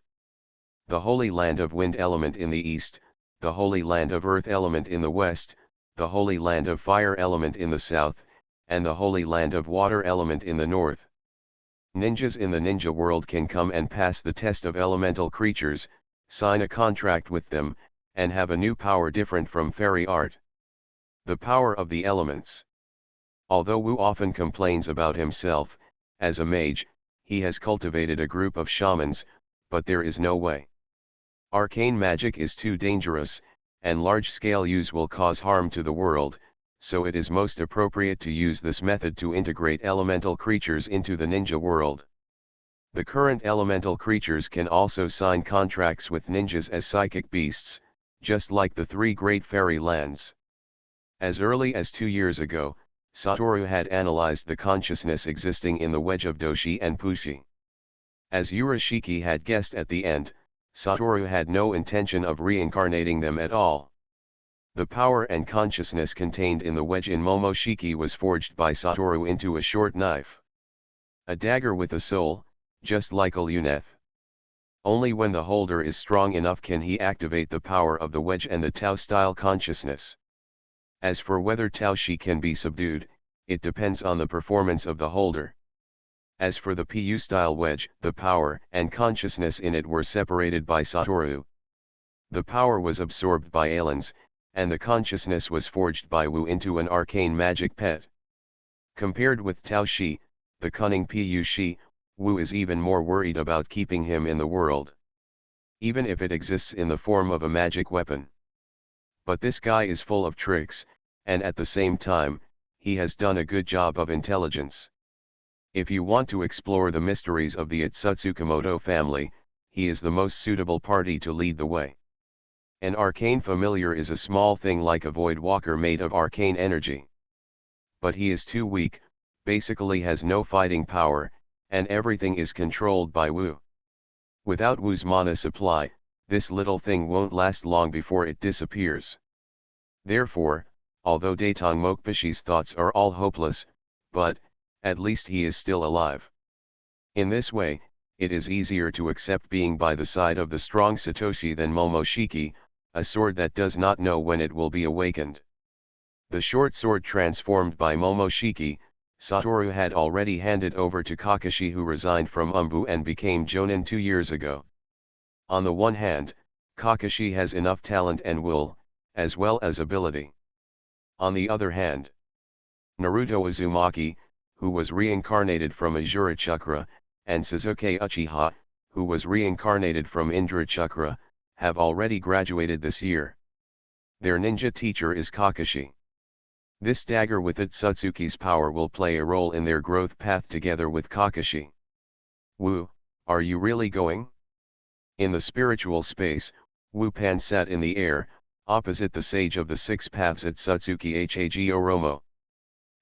The Holy Land of Wind element in the east, the Holy Land of Earth element in the west, the Holy Land of Fire element in the south, and the Holy Land of Water element in the north. Ninjas in the ninja world can come and pass the test of elemental creatures, sign a contract with them, and have a new power different from fairy art. The power of the elements. Although Wu often complains about himself, as a mage, he has cultivated a group of shamans, but there is no way. Arcane magic is too dangerous, and large-scale use will cause harm to the world, so it is most appropriate to use this method to integrate elemental creatures into the ninja world. The current elemental creatures can also sign contracts with ninjas as psychic beasts, just like the three great fairy lands. As early as 2 years ago, Satoru had analyzed the consciousness existing in the wedge of Doshi and Pushi. As Urashiki had guessed at the end, Satoru had no intention of reincarnating them at all. The power and consciousness contained in the wedge in Momoshiki was forged by Satoru into a short knife. A dagger with a soul, just like a luneth. Only when the holder is strong enough can he activate the power of the wedge and the Tao-style consciousness. As for whether Tao-shi can be subdued, it depends on the performance of the holder. As for the Pu-style wedge, the power and consciousness in it were separated by Satoru. The power was absorbed by aliens, and the consciousness was forged by Wu into an arcane magic pet. Compared with Tao-shi, the cunning Pu-shi, Wu is even more worried about keeping him in the world. Even if it exists in the form of a magic weapon. But this guy is full of tricks, and at the same time, he has done a good job of intelligence. If you want to explore the mysteries of the Itsutsukamoto family, he is the most suitable party to lead the way. An arcane familiar is a small thing like a void walker made of arcane energy. But he is too weak, basically has no fighting power, and everything is controlled by Wu. Without Wu's mana supply, this little thing won't last long before it disappears. Therefore, although Datang Mokpashi's thoughts are all hopeless, but, at least he is still alive. In this way, it is easier to accept being by the side of the strong Satoshi than Momoshiki, a sword that does not know when it will be awakened. The short sword transformed by Momoshiki, Satoru had already handed over to Kakashi, who resigned from Umbu and became Jonin 2 years ago. On the one hand, Kakashi has enough talent and will, as well as ability. On the other hand, Naruto Uzumaki, who was reincarnated from Azura Chakra, and Sasuke Uchiha, who was reincarnated from Indra Chakra, have already graduated this year. Their ninja teacher is Kakashi. This dagger with Itsutsuki's power will play a role in their growth path together with Kakashi. Wu, are you really going? In the spiritual space, Wu Pan sat in the air, opposite the sage of the six paths Itsutsuki Hag Oromo.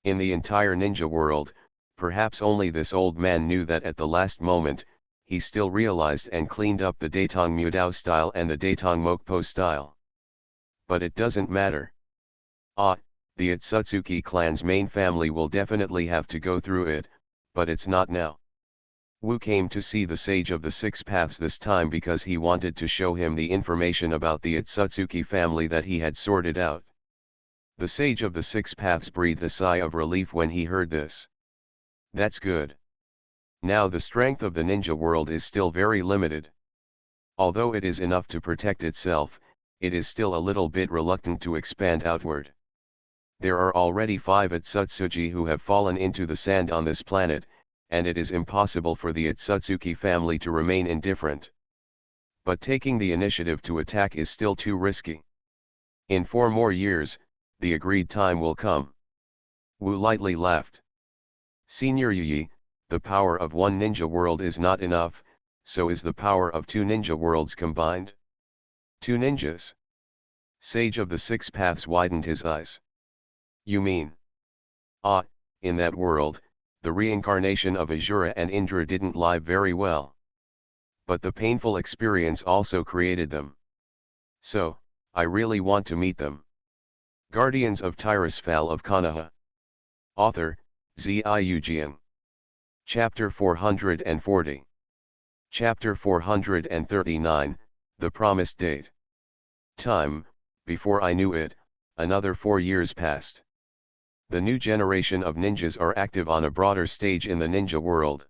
In the entire ninja world, perhaps only this old man knew that at the last moment, he still realized and cleaned up the Datang Mudao style and the Datang Mokpo style. But it doesn't matter. The Itsutsuki clan's main family will definitely have to go through it, but it's not now. Wu came to see the Sage of the Six Paths this time because he wanted to show him the information about the Itsutsuki family that he had sorted out. The Sage of the Six Paths breathed a sigh of relief when he heard this. That's good. Now the strength of the ninja world is still very limited. Although it is enough to protect itself, it is still a little bit reluctant to expand outward. There are already 5 Itsutsuki who have fallen into the sand on this planet, and it is impossible for the Itsutsuki family to remain indifferent. But taking the initiative to attack is still too risky. In 4 more years, the agreed time will come. Wu lightly laughed. Senior Yi, the power of one ninja world is not enough, so is the power of 2 ninja worlds combined. 2 ninjas. Sage of the Six Paths widened his eyes. You mean? Ah, in that world, the reincarnation of Azura and Indra didn't lie very well. But the painful experience also created them. So, I really want to meet them. Guardians of Tirisfal of Konoha. Author, Ziujian. Chapter 440. Chapter 439, The Promised Date. Time, before I knew it, another 4 years passed. The new generation of ninjas are active on a broader stage in the ninja world.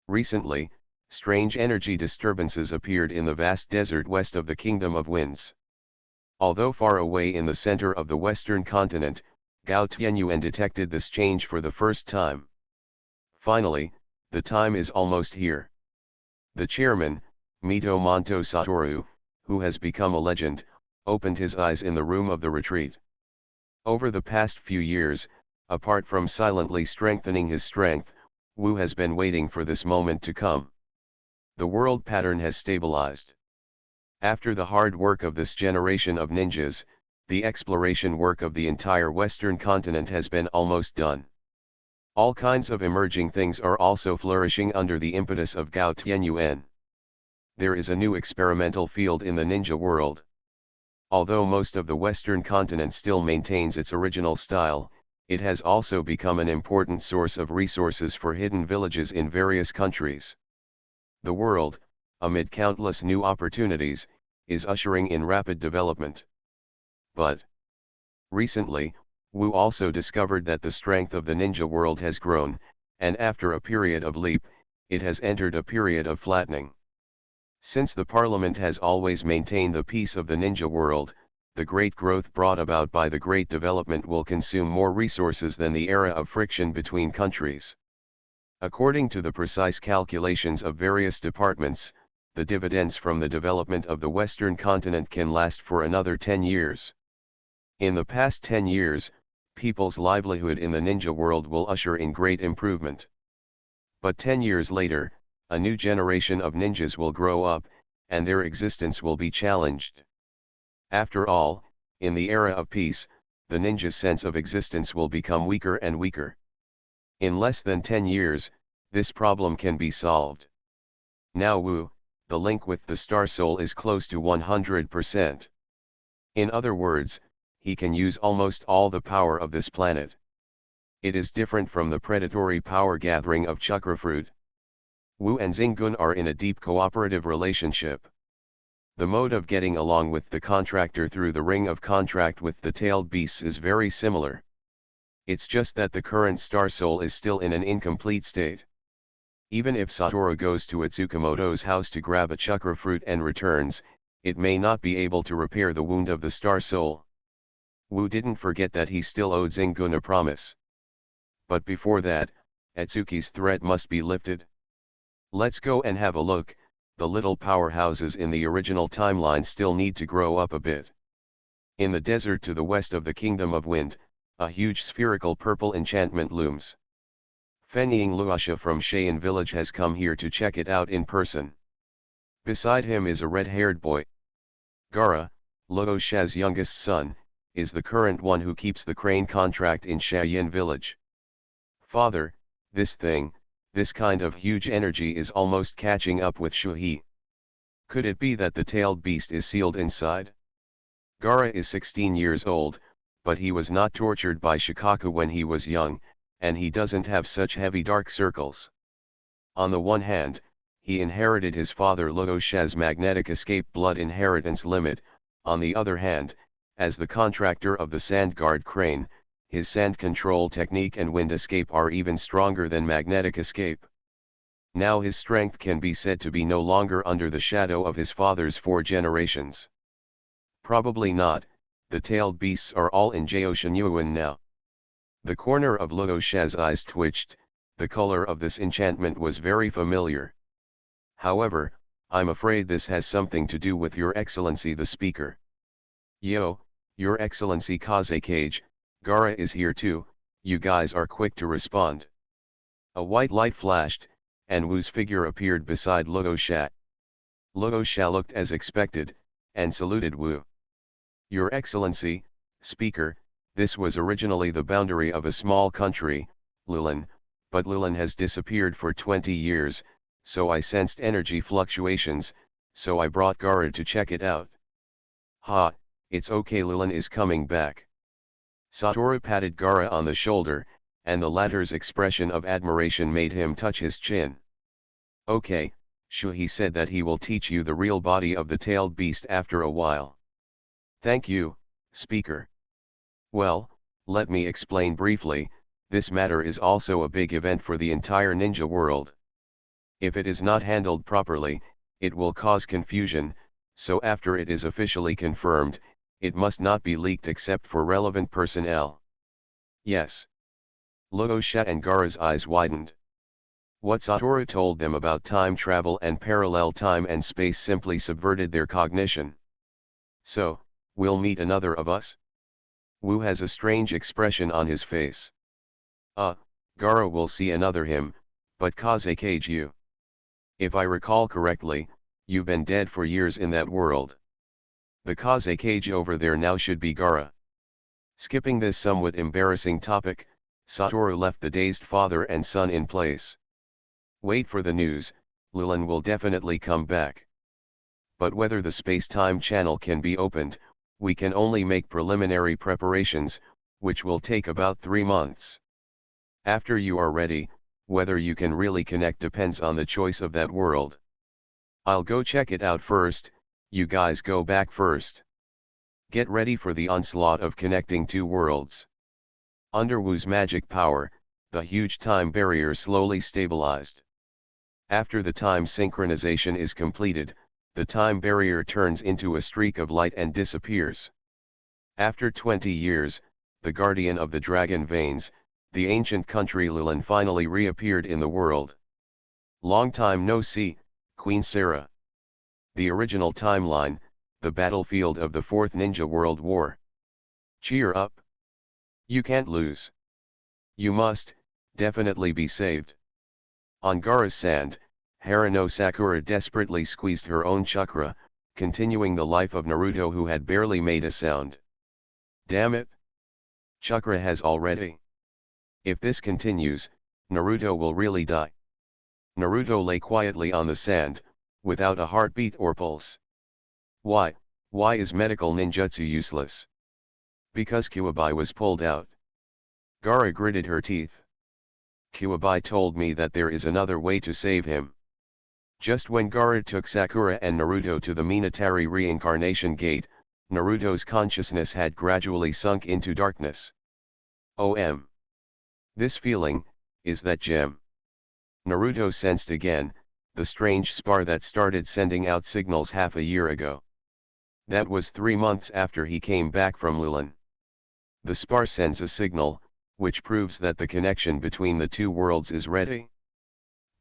Recently, strange energy disturbances appeared in the vast desert west of the Kingdom of Winds. Although far away in the center of the western continent, Gao Tianyuan detected this change for the first time. Finally, the time is almost here. The chairman, Mito Monto Satoru, who has become a legend, opened his eyes in the room of the retreat. Over the past few years, apart from silently strengthening his strength, Wu has been waiting for this moment to come. The world pattern has stabilized. After the hard work of this generation of ninjas, the exploration work of the entire western continent has been almost done. All kinds of emerging things are also flourishing under the impetus of Gao Tianyuan. There is a new experimental field in the ninja world. Although most of the western continent still maintains its original style, it has also become an important source of resources for hidden villages in various countries. The world, amid countless new opportunities, is ushering in rapid development. But recently, Wu also discovered that the strength of the ninja world has grown, and after a period of leap, it has entered a period of flattening. Since the parliament has always maintained the peace of the ninja world, the great growth brought about by the great development will consume more resources than the era of friction between countries. According to the precise calculations of various departments, the dividends from the development of the western continent can last for another 10 years. In the past 10 years, people's livelihood in the ninja world will usher in great improvement. But 10 years later, a new generation of ninjas will grow up, and their existence will be challenged. After all, in the era of peace, the ninja's sense of existence will become weaker and weaker. In less than 10 years, this problem can be solved. Now Wu, the link with the Star Soul is close to 100%. In other words, he can use almost all the power of this planet. It is different from the predatory power gathering of chakra fruit. Wu and Xinggun are in a deep cooperative relationship. The mode of getting along with the contractor through the ring of contract with the tailed beasts is very similar. It's just that the current Star Soul is still in an incomplete state. Even if Satoru goes to Itsukamoto's house to grab a chakra fruit and returns, it may not be able to repair the wound of the Star Soul. Wu didn't forget that he still owed Xinggun a promise. But before that, Atsuki's threat must be lifted. Let's go and have a look. The little powerhouses in the original timeline still need to grow up a bit. In the desert to the west of the Kingdom of Wind, a huge spherical purple enchantment looms. Fenying Luasha from Cheyenne village has come here to check it out in person. Beside him is a red-haired boy. Gara, Luosha's youngest son, is the current one who keeps the crane contract in Cheyenne village. Father, this kind of huge energy is almost catching up with Shuhei. Could it be that the tailed beast is sealed inside? Gara is 16 years old, but he was not tortured by Shikaku when he was young, and he doesn't have such heavy dark circles. On the one hand, he inherited his father Luosha's magnetic escape blood inheritance limit. On the other hand, as the contractor of the sand guard crane, his sand control technique and wind escape are even stronger than magnetic escape. Now his strength can be said to be no longer under the shadow of his father's 4 generations. Probably not, the tailed beasts are all in Jioshinyuan now. The corner of Luosha's eyes twitched, the color of this enchantment was very familiar. However, I'm afraid this has something to do with Your Excellency the Speaker. Yo, Your Excellency Kazekage, Gara is here too. You guys are quick to respond. A white light flashed, and Wu's figure appeared beside Luosha. Luosha looked as expected, and saluted Wu. Your Excellency, Speaker, This was originally the boundary of a small country, Lilan, but Lilan has disappeared for 20 years, so I sensed energy fluctuations, so I brought Gaara to check it out. Ha, it's okay, Lilan is coming back. Satoru patted Gaara on the shoulder, and the latter's expression of admiration made him touch his chin. Okay, Shu, he said that he will teach you the real body of the tailed beast after a while. Thank you, speaker. Well, let me explain briefly, this matter is also a big event for the entire ninja world. If it is not handled properly, it will cause confusion, so after it is officially confirmed, it must not be leaked except for relevant personnel. Yes. Luosha and Gaara's eyes widened. What Satoru told them about time travel and parallel time and space simply subverted their cognition. So, we'll meet another of us? Wu has a strange expression on his face. Gaara will see another him, but Kazekage you. If I recall correctly, you've been dead for years in that world. The Kazekage over there now should be Gaara. Skipping this somewhat embarrassing topic, Satoru left the dazed father and son in place. Wait for the news, Lilan will definitely come back. But whether the space-time channel can be opened, we can only make preliminary preparations, which will take about 3 months. After you are ready, whether you can really connect depends on the choice of that world. I'll go check it out first, you guys go back first. Get ready for the onslaught of connecting 2 worlds. Under Wu's magic power, the huge time barrier slowly stabilized. After the time synchronization is completed, the time barrier turns into a streak of light and disappears. After 20 years, the guardian of the dragon veins, the ancient country Lilan finally reappeared in the world. Long time no see, Queen Sarah. The original timeline, the battlefield of the Fourth Ninja World War. Cheer up. You can't lose. You must, definitely be saved. On Gaara's sand, Harano Sakura desperately squeezed her own chakra, continuing the life of Naruto who had barely made a sound. Damn it! Chakra has already. If this continues, Naruto will really die. Naruto lay quietly on the sand, without a heartbeat or pulse. Why is medical ninjutsu useless? Because Kuwabai was pulled out. Gaara gritted her teeth. Kuwabai told me that there is another way to save him. Just when Gaara took Sakura and Naruto to the Minatori reincarnation gate, Naruto's consciousness had gradually sunk into darkness. This feeling, is that gem. Naruto sensed again, the strange spar that started sending out signals half a year ago. That was 3 months after he came back from Lilan. The spar sends a signal, which proves that the connection between the 2 worlds is ready.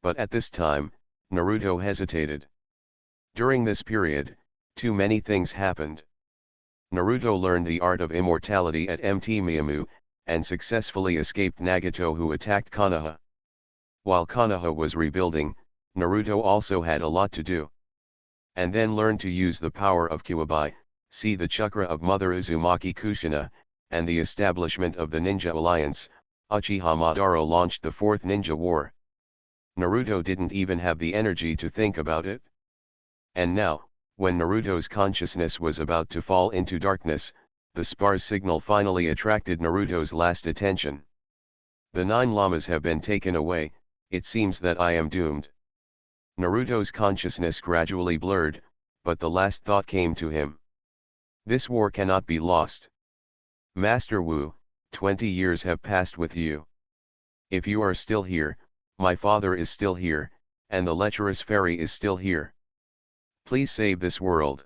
But at this time, Naruto hesitated. During this period, too many things happened. Naruto learned the art of immortality at Mt. Miyamu, and successfully escaped Nagato who attacked Konoha. While Konoha was rebuilding, Naruto also had a lot to do. And then learned to use the power of Kuwabai, see the chakra of Mother Uzumaki Kushina, and the establishment of the Ninja Alliance. Uchiha Madara launched the Fourth Ninja War. Naruto didn't even have the energy to think about it. And now, when Naruto's consciousness was about to fall into darkness, the spar's signal finally attracted Naruto's last attention. The 9 lamas have been taken away, it seems that I am doomed. Naruto's consciousness gradually blurred, but the last thought came to him. This war cannot be lost. Master Wu, 20 years have passed with you. If you are still here, my father is still here, and the lecherous fairy is still here. Please save this world.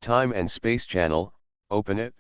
Time and Space Channel, open it.